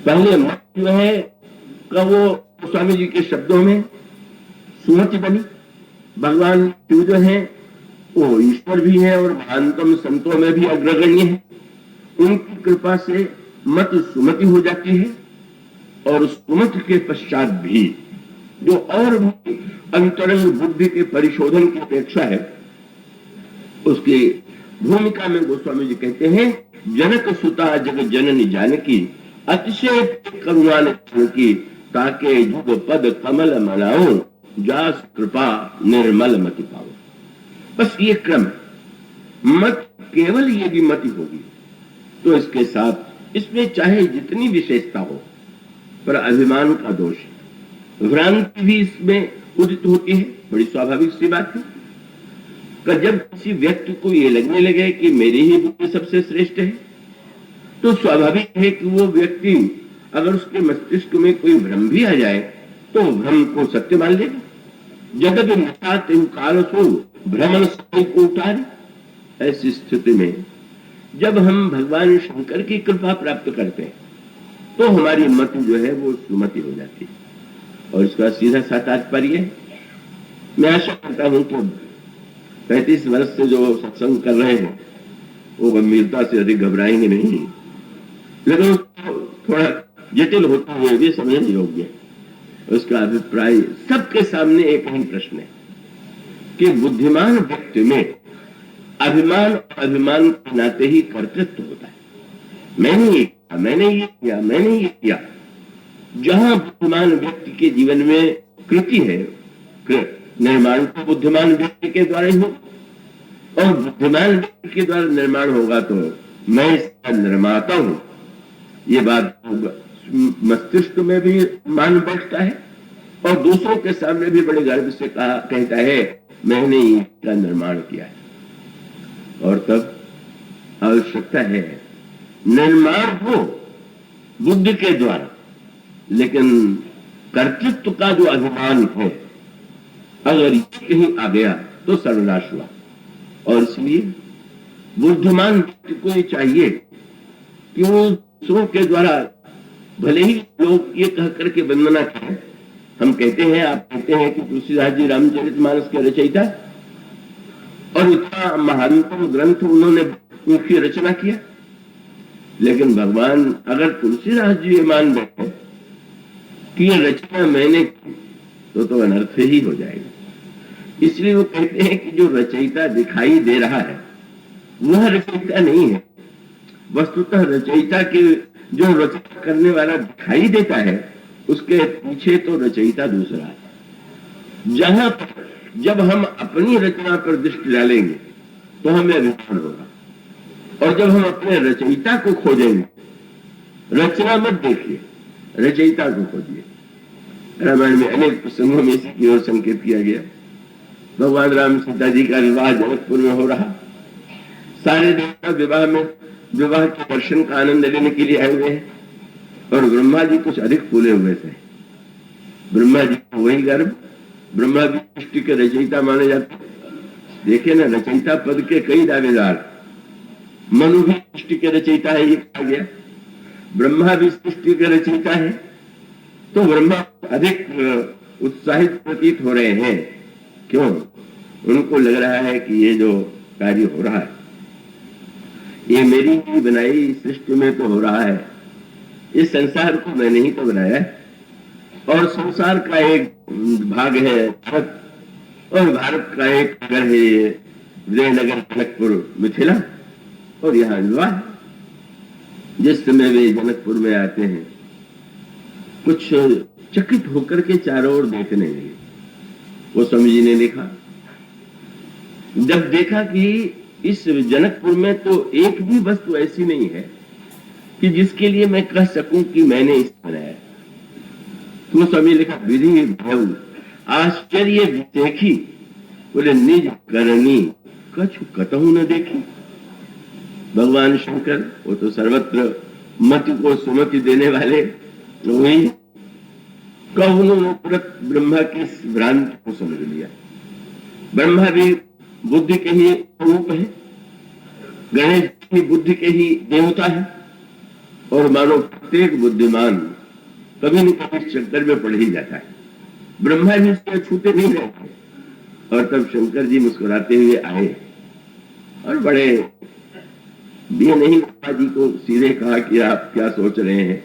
पहले मत जो है का वो स्वामी जी के शब्दों में सुमति बनी। भगवान शिव जो है वो ईश्वर भी है और महानतम संतों में भी अग्रगण्य है। उनकी कृपा से मत सुमति हो जाती है, और सुमति के पश्चात भी जो और भी अंतरंग बुद्धि के परिशोधन की अपेक्षा है, उसकी भूमिका में गोस्वामी जी कहते हैं, जनक सुता जग जननी जानकी अतिशय करुणा की, ताके जुग पद कमल मनाओ जास कृपा निर्मल मति पाओ। बस ये क्रम है। मत केवल यदि मति होगी तो इसके साथ इसमें चाहे जितनी विशेषता हो, पर अभिमान का दोष है, भ्रांति भी इसमें उदित होती है। बड़ी स्वाभाविक सी बात है कि जब किसी व्यक्ति को ये लगने लगे कि मेरी ही बुद्धि सबसे श्रेष्ठ है, तो स्वाभाविक है कि वो व्यक्ति अगर उसके मस्तिष्क में कोई भ्रम भी आ जाए तो भ्रम को सत्य मान लेगा। जगत नशा काल सो भ्रमण को उतारे। ऐसी स्थिति में जब हम भगवान शंकर की कृपा प्राप्त करते हैं तो हमारी मति जो है वो सुमति हो जाती है। और इसका सीधा सा तात्पर्य है, मैं आशा करता हूं कि 35 वर्ष से जो सत्संग कर रहे हैं वो गंभीरता से अधिक घबराएंगे नहीं, लेकिन थोड़ा जटिल होता हुए भी समझने योग्य है। उसका अभिप्राय सबके सामने एक ही प्रश्न है कि बुद्धिमान व्यक्ति में अभिमान और अभिमान के नाते ही कर्तृत्व होता है। मैंने ये किया, मैंने ये किया, मैंने ये किया। जहां बुद्धिमान व्यक्ति के जीवन में कृति है, निर्माण तो बुद्धिमान व्यक्ति के द्वारा ही हो, और बुद्धिमान व्यक्ति के द्वारा निर्माण होगा तो मैं इसका निर्माता हूं, ये बात मस्तिष्क में भी मान बैठता है, और दूसरों के सामने भी बड़े गर्व से कहता है मैंने इसका निर्माण किया है। और तब आवश्यकता है निर्माण हो बुद्धि के द्वारा, लेकिन कर्तृत्व का जो अभिमान है अगर ये कहीं आ गया तो सर्वनाश हुआ। और इसलिए बुद्धिमान व्यक्ति को ये चाहिए कि वो दूसरों के द्वारा भले ही लोग ये कह करके वंदना करें। हम कहते हैं, आप कहते हैं कि तुलसीदास जी रामचरितमानस के रचयिता और इतना महानतम ग्रंथ उन्होंने उनकी रचना किया, लेकिन भगवान अगर तुलसीदास जी ये मान बैठे कि ये रचना मैंने की तो अनर्थ ही हो जाएगा। इसलिए वो कहते हैं कि जो रचयिता दिखाई दे रहा है वह रचयिता नहीं है। वस्तुतः रचयिता के जो रचना करने वाला दिखाई देता है उसके पीछे तो रचयिता दूसरा है। जहां पर जब हम अपनी रचना पर दृष्टि डालेंगे तो हमें अभिमान होगा, और जब हम अपने रचयिता को खोजेंगे, रचना मत देखिए, रचयिता को खोजिए। रामायण में अनेक प्रसंगों में इसी की ओर संकेत किया गया। भगवान राम सीता जी का विवाह जनकपुर में हो रहा, सारे देवता विवाह के दर्शन का आनंद लेने के लिए आए हुए हैं, और ब्रह्मा जी कुछ अधिक फूले हुए थे। ब्रह्मा जी को वही गर्भ, ब्रह्मा भी सृष्टि के रचयिता माने जाते। देखे ना, रचयिता पद के कई दावेदार। मनु भी सृष्टि के रचयिता है, ये कहा गया। ब्रह्मा भी सृष्टि के रचयिता है। तो ब्रह्मा अधिक उत्साहित प्रतीत हो रहे हैं। क्यों? उनको लग रहा है कि ये जो कार्य हो रहा है, ये मेरी ही बनाई सृष्टि में तो हो रहा है। इस संसार को मैंने ही तो बनाया है, और संसार का एक भाग है भारत, और भारत का एक नगर है विजयनगर, जनकपुर, मिथिला, और यहाँ विवाह है। जिस समय वे जनकपुर में आते हैं, कुछ चकित होकर के चारों ओर देखने लगे। वो स्वामी जी ने देखा, जब देखा कि इस जनकपुर में तो एक भी वस्तु ऐसी नहीं है कि जिसके लिए मैं कह सकूं कि मैंने इसे बनाया। तो स्वामी लिखा, विधि भव आश्चर्य देखी, बोले निज करनी कछु कतहु न देखी। भगवान शंकर वो तो सर्वत्र मति को सुमति देने वाले वही। कब उन्होंने तुरंत ब्रह्मा की भ्रांति को समझ लिया। ब्रह्मा भी बुद्धि के ही रूप है, गणेश भी बुद्धि के ही देवता है, और मानो प्रत्येक बुद्धिमान कभी न कभी शंकर में पड़ ही जाता है। ब्रह्मा भी उसके छूते नहीं रहते। और तब शंकर जी मुस्कुराते हुए आए और बड़े ये नहीं ब्रह्मा जी को सीधे कहा कि आप क्या सोच रहे हैं।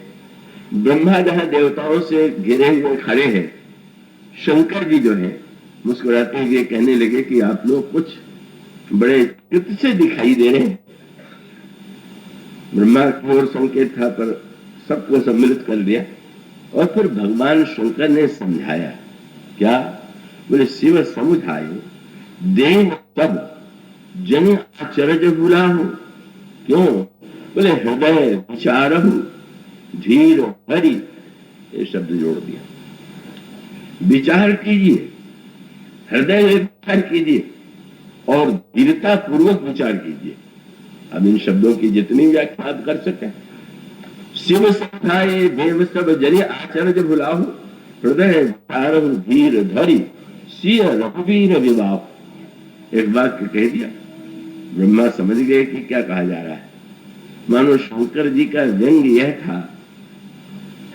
ब्रह्मा जहां देवताओं से घिरे हुए खड़े हैं, शंकर जी जो है मुस्कुराते हुए कहने लगे कि आप लोग कुछ बड़े चित्त से दिखाई दे रहे हैं। ब्रह्मा की ओर संकेत था, पर सबको सम्मिलित कर दिया। और फिर भगवान शंकर ने समझाया, क्या? बोले, शिव समझाए देव तब जन आचरज भूला हो। क्यों? बोले, हृदय विचारहु धीर हरि, ये शब्द जोड़ दिया। विचार कीजिए, हृदय में विचार कीजिए और धीरता पूर्वक विचार कीजिए। अब इन शब्दों की जितनी व्याख्या आप कर सके। शिव समझाए देव सब जन आचरज भुलाहु, हृदय विचारहु धीर धरि, सिय रघुवीर विवाह। एक वाक्य कह दिया, ब्रह्मा समझ गए कि क्या कहा जा रहा है। मानो शंकर जी का व्यंग यह था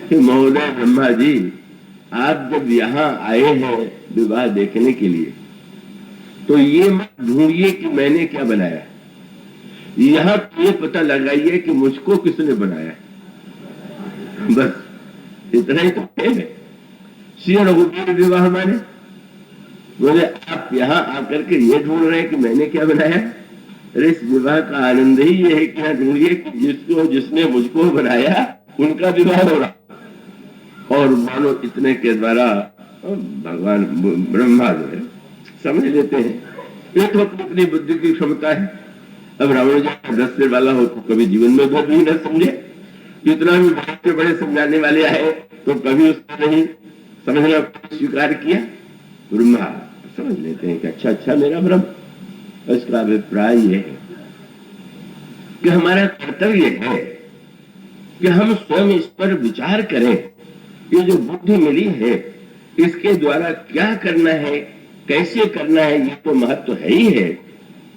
कि महोदय ब्रह्मा जी, आप जब यहाँ आए हैं विवाह देखने के लिए, तो ये मत ढूंढिए कि मैंने क्या बनाया। यहाँ तो ये पता लगाइए कि मुझको किसने बनाया। बस इतना ही तो है। श्री रघुवीर विवाह माने, बोले आप यहाँ आकर के ये ढूंढ रहे हैं कि मैंने क्या बनाया। अरे इस विवाह का आनंद ही ये है कि यहाँ ढूंढिए कि जिसने मुझको बनाया उनका विवाह हो रहा। और मानो इतने के द्वारा भगवान ब्रह्मा जो है समझ लेते हैं। ये तो अपनी बुद्धि की क्षमता है। अब रावण जैसा 10 सिर वाला हो तो कभी जीवन में भी न समझे। कितना भी बड़े से बड़े समझाने वाले आए तो कभी उसको नहीं समझना स्वीकार किया। ब्रह्मा समझ लेते हैं कि अच्छा मेरा ब्रह्म। इसका अभिप्राय यह है कि हमारा कर्तव्य है कि हम स्वयं इस पर विचार करें। ये जो बुद्धि मिली है, इसके द्वारा क्या करना है, कैसे करना है, ये तो महत्व है ही है।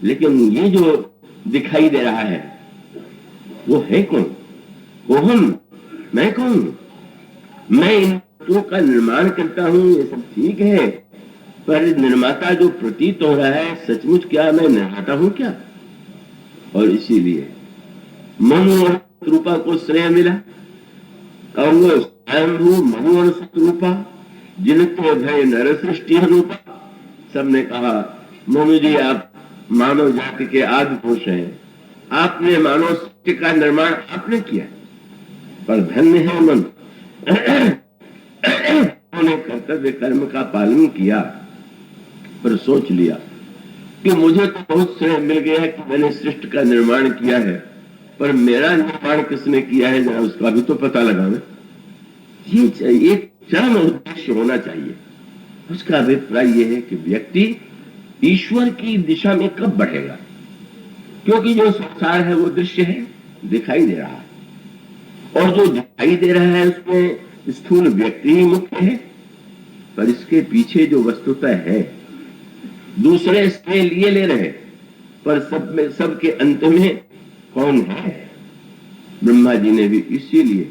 लेकिन ये जो दिखाई दे रहा है वो है कौन? वो हम, मैं कौन? मैं इन वस्तुओं का निर्माण करता हूं, ये सब ठीक है, पर निर्माता जो प्रतीत हो रहा है, सचमुच क्या मैं निर्माता हूं क्या? और इसीलिए मनु और शत्रुपा को श्रेय मिला। और वो स्वयंभू मनु और शत्रुपा जिनके भय नर सृष्टि अनुपा। सबने कहा, मनु जी आप मानव जाति के आदि पुरुष हैं, आपने मानव सृष्टि का निर्माण आपने किया, पर धन्य है मन उन्होंने कर्तव्य कर्म का पालन किया, पर सोच लिया कि मुझे तो बहुत श्रेय मिल गया है कि मैंने सृष्टि का निर्माण किया है, पर मेरा निर्माण किसने किया है जरा उसका भी तो पता लगावे। ये चाहिए, एक चरम उद्देश्य होना चाहिए। उसका अभिप्राय यह है कि व्यक्ति ईश्वर की दिशा में कब बढ़ेगा, क्योंकि जो संसार है वो दृश्य है, दिखाई दे रहा है, और जो दिखाई दे रहा है उसमें स्थूल व्यक्ति ही मुख्य है, पर इसके पीछे जो वस्तुतः है, दूसरे इसके लिए ले रहे, पर सब में, सबके अंत में कौन है? ब्रह्मा जी ने भी इसीलिए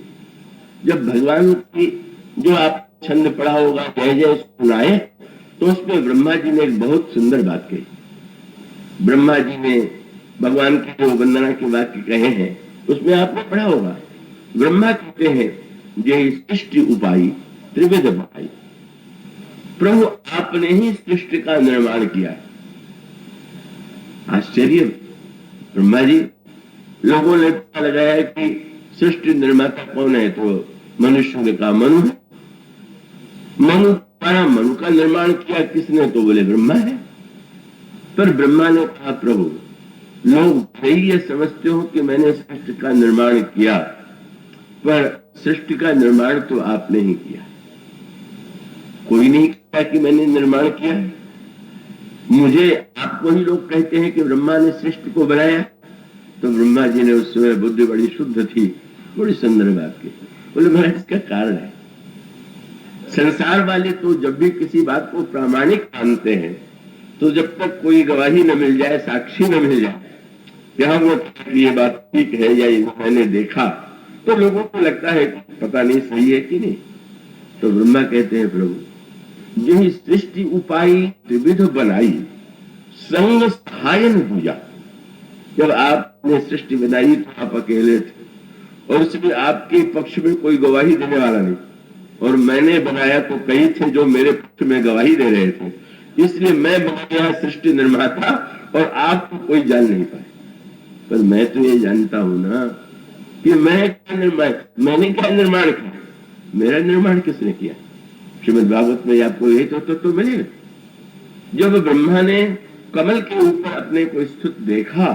जब भगवान की जो आप छंद पढ़ा होगा जय जय सुनाए, तो उसमें ब्रह्मा जी ने एक बहुत सुंदर बात कही। ब्रह्मा जी ने भगवान की जो वंदना के वाक्य कहे हैं उसमें आपने पढ़ा होगा, ब्रह्मा कहते हैं जय सृष्टि उपाई त्रिविध भाई। प्रभु आपने ही सृष्टि का निर्माण किया। आश्चर्य, ब्रह्मा जी, लोगों ने पता लगाया कि सृष्टि निर्माता कौन है, तो मनुष्य ने कहा मनु है। मनु द्वारा मनु का निर्माण किया किसने, तो बोले ब्रह्मा है। पर ब्रह्मा ने कहा प्रभु, लोग ये समझते हो कि मैंने सृष्टि का निर्माण किया, पर सृष्टि का निर्माण तो आपने ही किया। कोई नहीं कहता कि मैंने निर्माण किया है। मुझे आपको ही लोग कहते हैं कि ब्रह्मा ने सृष्टि को बनाया। तो ब्रह्मा जी ने उस समय बुद्धि बड़ी शुद्ध थी, बड़ी सुंदर बात की। बोले महाराज इसका कारण है, संसार वाले तो जब भी किसी बात को प्रामाणिक मानते हैं तो जब तक कोई गवाही न मिल जाए, साक्षी न मिल जाए कि हाँ वो ये बात ठीक है या मैंने देखा, तो लोगों को लगता है पता नहीं सही है कि नहीं। तो ब्रह्मा कहते हैं प्रभु यही सृष्टि उपाई त्रिविध बनाई संग सहायन पूजा। जब आपने सृष्टि बनाई तो आप अकेले थे और उसमें आपके पक्ष में कोई गवाही देने वाला नहीं, और मैंने बनाया तो कई थे जो मेरे पक्ष में गवाही दे रहे थे, इसलिए मैं बन गया सृष्टि निर्माता और आपको कोई जान नहीं पाए। पर मैं तो ये जानता हूं ना कि मैंने क्या निर्माण किया, मेरा निर्माण किसने किया। श्रीमद् भागवत में आपको यही तो मिलेगा। जब ब्रह्मा ने कमल के ऊपर अपने को स्थित देखा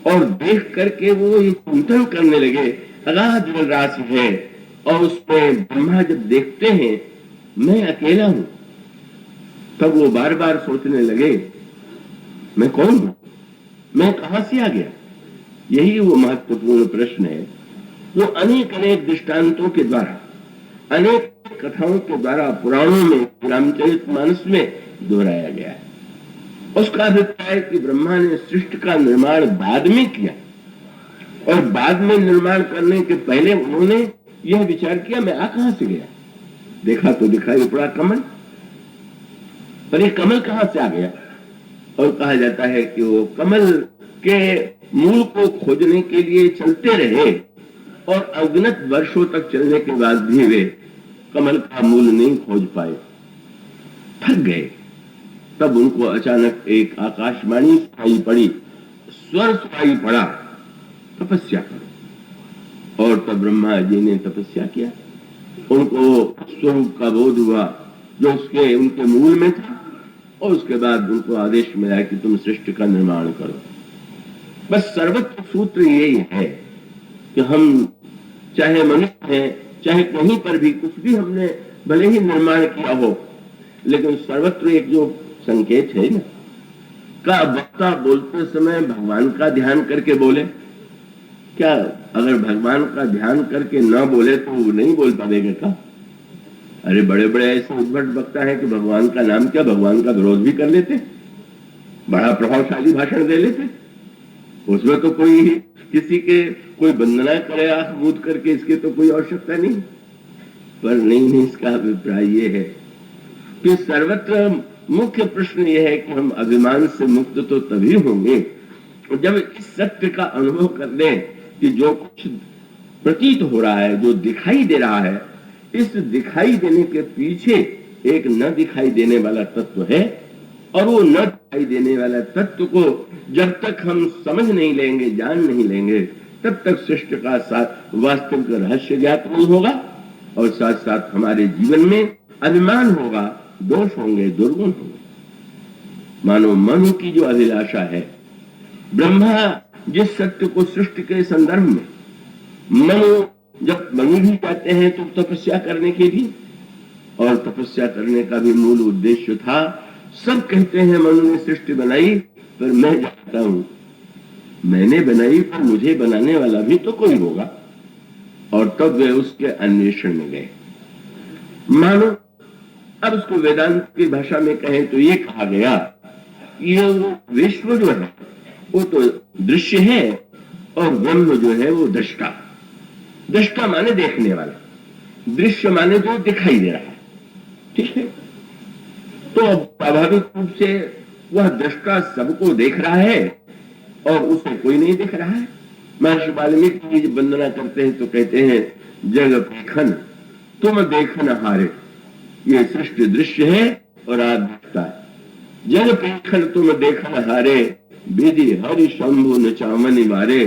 और देख करके वो ये चिंतन करने लगे, अगाध जल राशि है और उसमें ब्रह्मा जब देखते हैं मैं अकेला हूं, तब वो बार बार सोचने लगे मैं कौन हूं, मैं कहां से आ गया। यही वो महत्वपूर्ण प्रश्न है जो अनेक अनेक दृष्टांतों के द्वारा, अनेक कथाओं के द्वारा पुराणों में, रामचरितमानस में दोहराया गया है। उसका अभिप्राय कि ब्रह्मा ने सृष्टि का निर्माण बाद में किया और बाद में निर्माण करने के पहले उन्होंने यह विचार किया मैं आ कहां से गया। देखा तो दिखाई पड़ा कमल, पर ये कमल कहां से आ गया। और कहा जाता है कि वो कमल के मूल को खोजने के लिए चलते रहे और अगणित वर्षों तक चलने के बाद भी वे कमल का मूल नहीं खोज पाए, थक गए। तब उनको अचानक एक आकाशवाणी सुनाई पड़ी, स्वर सुनाई पड़ा, तपस्या करो। और तब ब्रह्मा जी ने तपस्या किया, उनको स्वरूप का बोध हुआ जो उसके उनके मूल में था, और उसके बाद उनको आदेश मिला कि तुम सृष्टि का निर्माण करो। बस सर्वत्र सूत्र यही है कि हम चाहे मनुष्य हैं, चाहे कहीं पर भी कुछ भी हमने भले ही निर्माण किया हो, लेकिन सर्वत्र एक जो संकेत है ना, का वक्ता बोलते समय भगवान का ध्यान करके बोले। क्या अगर भगवान का ध्यान करके ना बोले तो वो नहीं बोल पाएगा क्या। अरे बड़े बड़े ऐसे उद्भट वक्ता है कि भगवान का नाम क्या, भगवान का विरोध भी कर लेते, बड़ा प्रभावशाली भाषण दे लेते, उसमें तो कोई किसी के कोई वंदना करे आंख मूंद करके, इसके तो कोई आवश्यकता नहीं। पर नहीं, इसका अभिप्राय ये है कि सर्वत्र मुख्य प्रश्न यह है कि हम अभिमान से मुक्त तो तभी होंगे जब इस सत्य का अनुभव कर लें कि जो कुछ प्रतीत हो रहा है, जो दिखाई दे रहा है, इस दिखाई देने के पीछे एक न दिखाई देने वाला तत्व है, और वो न दिखाई देने वाला तत्व को जब तक हम समझ नहीं लेंगे, जान नहीं लेंगे, तब तक सृष्टि का साथ वास्तविक रहस्य ज्ञात नहीं होगा, और साथ साथ हमारे जीवन में अभिमान होगा, दोष होंगे, दुर्गुण होंगे। मानो मनु की जो अभिलाषा है, ब्रह्मा जिस सत्य को सृष्टि के संदर्भ में, मनु भी कहते हैं तो तपस्या करने के लिए, और तपस्या करने का भी मूल उद्देश्य था। सब कहते हैं मनु ने सृष्टि बनाई, पर मैं जानता हूं मैंने बनाई, पर मुझे बनाने वाला भी तो कोई होगा। और तब वे उसके अन्वेषण में गए। मानो अब उसको वेदांत की भाषा में कहें तो ये कहा गया कि ये विश्व जो है वो तो दृश्य है और ब्रह्म जो है वो दृष्टा। दृष्टा माने देखने वाला, दृश्य माने जो दिखाई दे रहा है। ठीक है, तो स्वाभाविक रूप से वह दृष्टा सबको देख रहा है और उसे कोई नहीं देख रहा है। महर्षि वाल्मीकि जब वंदना करते हैं तो कहते हैं जग पेखन तुम देखन हारे। ये सृष्टि दृश्य है और आप दृष्टा है। जग पेखन तुम देखन हारे, विधि हरि शंभु न चामनि मारे।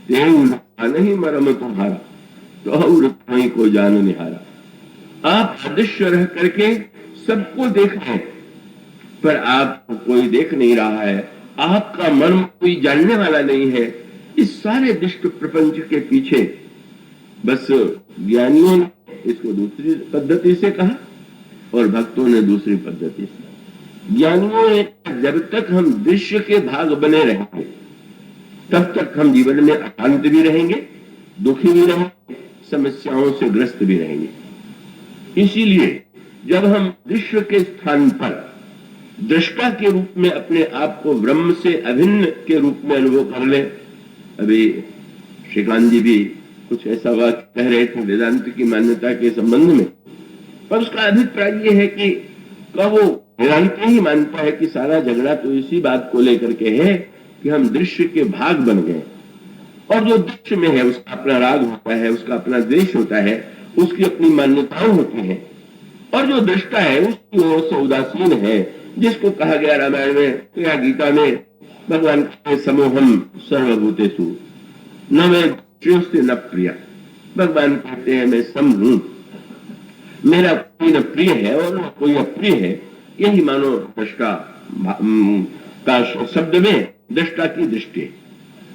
तेऊ नहीं मरम तुम्हारा, तो तुम्हें को जान निहारा। आप अदृश्य रह करके सबको देख रहे हैं, पर आपको कोई देख नहीं रहा है। आपका मर्म कोई जानने वाला नहीं है। इस सारे दुष्ट प्रपंच के पीछे बस ज्ञानियों ने इसको दूसरी पद्धति से कहा और भक्तों ने दूसरी पद्धति से। ज्ञानियों ने जब तक हम दृश्य के भाग बने रहेंगे तब तक हम जीवन में अशांत भी रहेंगे, दुखी भी रहेंगे, समस्याओं से ग्रस्त भी रहेंगे। इसीलिए जब हम दृश्य के स्थान पर दृष्टा के रूप में अपने आप को ब्रह्म से अभिन्न के रूप में अनुभव कर ले। अभी श्रीकांत जी भी कुछ ऐसा वाक्य कह रहे थे वेदांत की मान्यता के संबंध में, पर उसका अभिप्राय ये है कि वो वेदांत ही मानता है कि सारा झगड़ा तो इसी बात को लेकर के है कि हम दृश्य के भाग बन गए, और जो दृश्य में है उसका अपना राग होता है, उसका अपना द्वेष होता है, उसकी अपनी मान्यताएं होती हैं, और जो दृष्टा है उसकी ओर से उदासीन है, जिसको कहा गया रामायण में या गीता में भगवान के समोहम सर्वभूतेषु न मैं दृश्योस्ते न प्रिय। भगवान कहते हैं मैं सम हूं, मेरा कोई न प्रिय है और न कोई अप्रिय है। यही मानो दृष्टा का शब्द में दृष्टा की दृष्टि,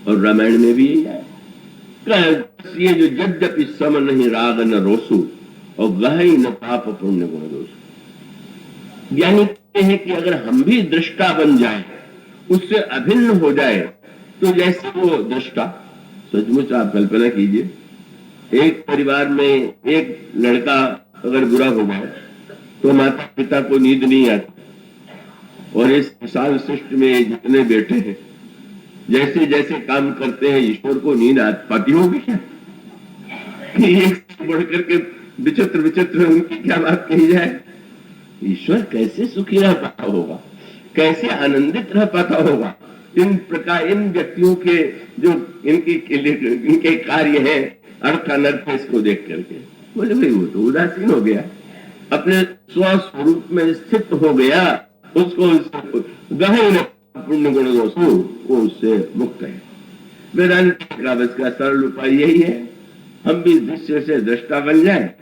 और रामायण में भी यही है। ये जो यद्यपि सम नहीं राग न रोसु और गहई न पाप पुण्य गुण दोष। ज्ञानी कहते हैं कि अगर हम भी दृष्टा बन जाए, उससे अभिन्न हो जाए, तो जैसे वो दृष्टा, सचमुच आप कल्पना कीजिए एक परिवार में एक लड़का अगर बुरा हो जाए तो माता पिता को नींद नहीं आती, और इस विशाल सृष्टि में जितने बेटे हैं जैसे जैसे काम करते हैं ईश्वर को नींद आ पाती होगी क्या? एक बढ़ करके विचित्र विचित्र उनकी क्या बात कही जाए। ईश्वर कैसे सुखी रह पाता होगा, कैसे आनंदित रह पाता होगा इन प्रकार इन व्यक्तियों के जो इनके कार्य है अर्थ अनर्थ इसको देख करके। बोले भाई वो तो उदासीन हो गया, अपने स्वस्वरूप में स्थित हो गया, उसको गहन पुण्य गुण दोष वो उससे मुक्त है। वेदांत का बस का सरल उपाय यही है, हम भी दृश्य से दृष्टा बन जाए,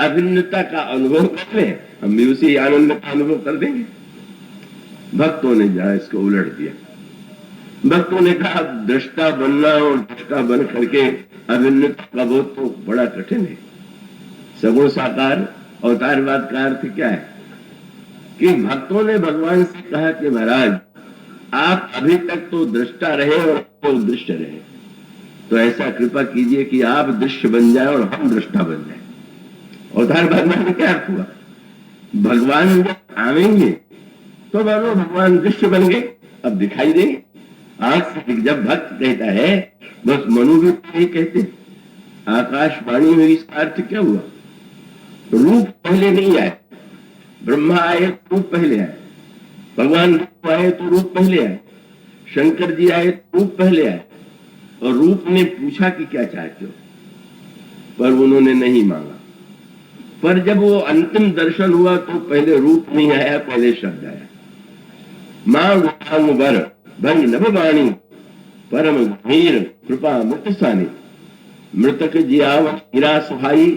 अभिन्नता का अनुभव कर ले, हम भी उसी आनंद का अनुभव कर देंगे। भक्तों ने जरा इसको उलट दिया। भक्तों ने कहा दृष्टा बनना और दृष्टा बन करके अभिन्नता का बोध तो बड़ा कठिन है। सगुण साकार अवतारवाद का अर्थ क्या है कि भक्तों ने भगवान से कहा कि महाराज आप अभी तक तो दृष्टा रहे और तो दृश्य रहे, तो ऐसा कृपा कीजिए कि आप दृश्य बन जाए और हम दृष्टा बन जाए। अवतारवाद में क्या अर्थ हुआ? भगवान जब आवेंगे तो मानो भगवान दृश्य बन गए, अब दिखाई देंगे। आज से जब भक्त कहता है, बस मनु भी नहीं कहते, आकाशवाणी में इसका अर्थ क्या हुआ? रूप पहले नहीं आए, ब्रह्मा आए तो रूप पहले आए, भगवान आए तो रूप पहले आए, शंकर जी आए तो रूप पहले आए, और रूप ने पूछा कि क्या चाहते हो, पर उन्होंने नहीं मांगा। पर जब वो अंतिम दर्शन हुआ तो पहले रूप नहीं आया, पहले शब्द आया। मांग वर भंग नभवाणी परम गंभीर कृपा मृत सानी। मृतक जियाव हीरा सुहाई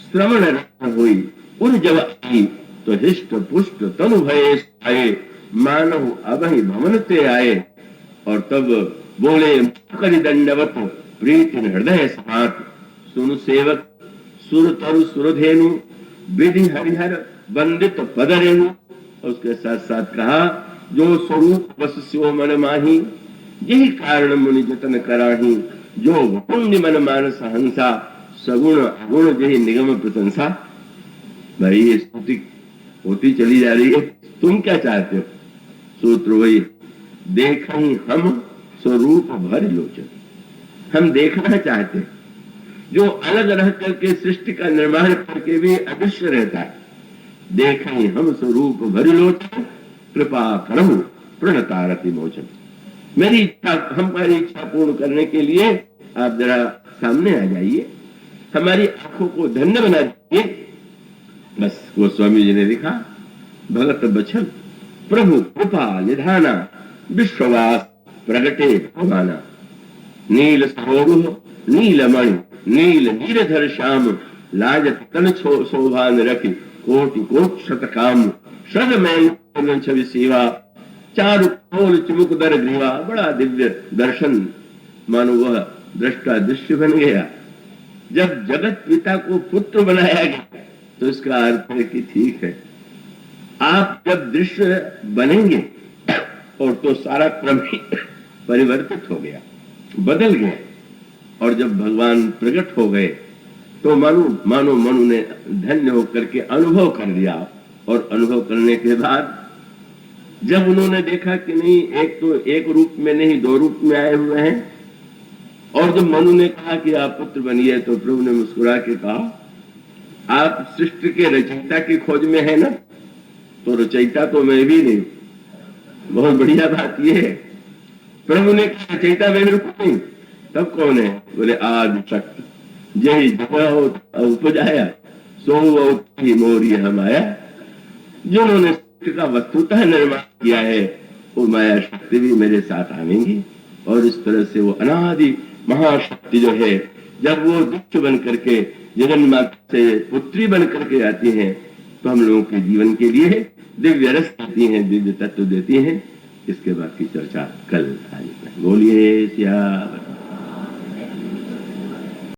श्रवण रत्न हुई उर जब आई। तो हिष्ट पुष्ट तनु भये आए मानव अभय भवन ते आए। और तब बोले करि दंडवत प्रीति हृदय समात। सुन सेवक सुर तरु सुरधेनु विधि हरिहर वंदित पदरेनु। उसके साथ साथ कहा जो स्वरूप बस स्यो मन माही यही कारण मुनि जतन कराही। जो पुण्य मन मानस हंसा सगुण अगुण जही निगम प्रशंसा। भाई ये स्तुति होती चली जा रही है। तुम क्या चाहते हो? सूत्र वही, देखई हम स्वरूप भर लोचन। हम देखना चाहते हैं जो अलग रह करके सृष्टि का निर्माण करके भी अदृश्य रहता है। देखई हम स्वरूप भर लोचन, कृपा करहु प्रणतारति मोचन। मेरी इच्छा, हमारी इच्छा पूर्ण करने के लिए आप जरा सामने आ जाइए, हमारी आंखों को धन्य बना दीजिए। बस गोस्वामी जी ने लिखा, भगत बचन प्रभु कृपा निधाना, विश्ववास प्रगटे भगवाना। नील सरोरुह नीलमणि नील नीरधर श्याम, लाजत तन शोभान रखि कोटि कोट शत काम। श्रद में छवि सेवा, चारु खोल चिमुक दर ग्रीवा। बड़ा दिव्य दर्शन, मानो वह दृष्टा दृश्य बन गया। जब जगत पिता को पुत्र बनाया गया तो इसका अर्थ है कि ठीक है, आप जब दृश्य बनेंगे और तो सारा क्रम ही परिवर्तित हो गया, बदल गया। और जब भगवान प्रकट हो गए तो मानो मनु ने धन्य होकर के अनुभव कर लिया। और अनुभव करने के बाद जब उन्होंने देखा कि नहीं, एक तो एक रूप में नहीं, दो रूप में आए हुए हैं, और जब मनु ने कहा कि आप पुत्र बनिए, तो प्रभु ने मुस्कुरा के कहा, आप सृष्टि के रचयिता की खोज में है ना? तो रचयिता तो मैं भी नहीं। बहुत बढ़िया बात यह है, प्रभु ने कहा रचयिता मैं बिल्कुल नहीं। तब कौन है? बोले आदि शक्ति, जय जगह उपजाया सो मोरी हम आया। जिन्होंने सृष्टि का वस्तुतः निर्माण किया है, वो माया शक्ति भी मेरे साथ आवेंगी। और इस तरह से वो अनादि महाशक्ति जो है, जब वो दुष्ट बन करके जगन माता से पुत्री बन करके आती हैं, तो हम लोगों के जीवन के लिए दिव्य रस देती हैं, दिव्य तत्व देती हैं। इसके बाद की चर्चा कल आएगी। बोलिए सिया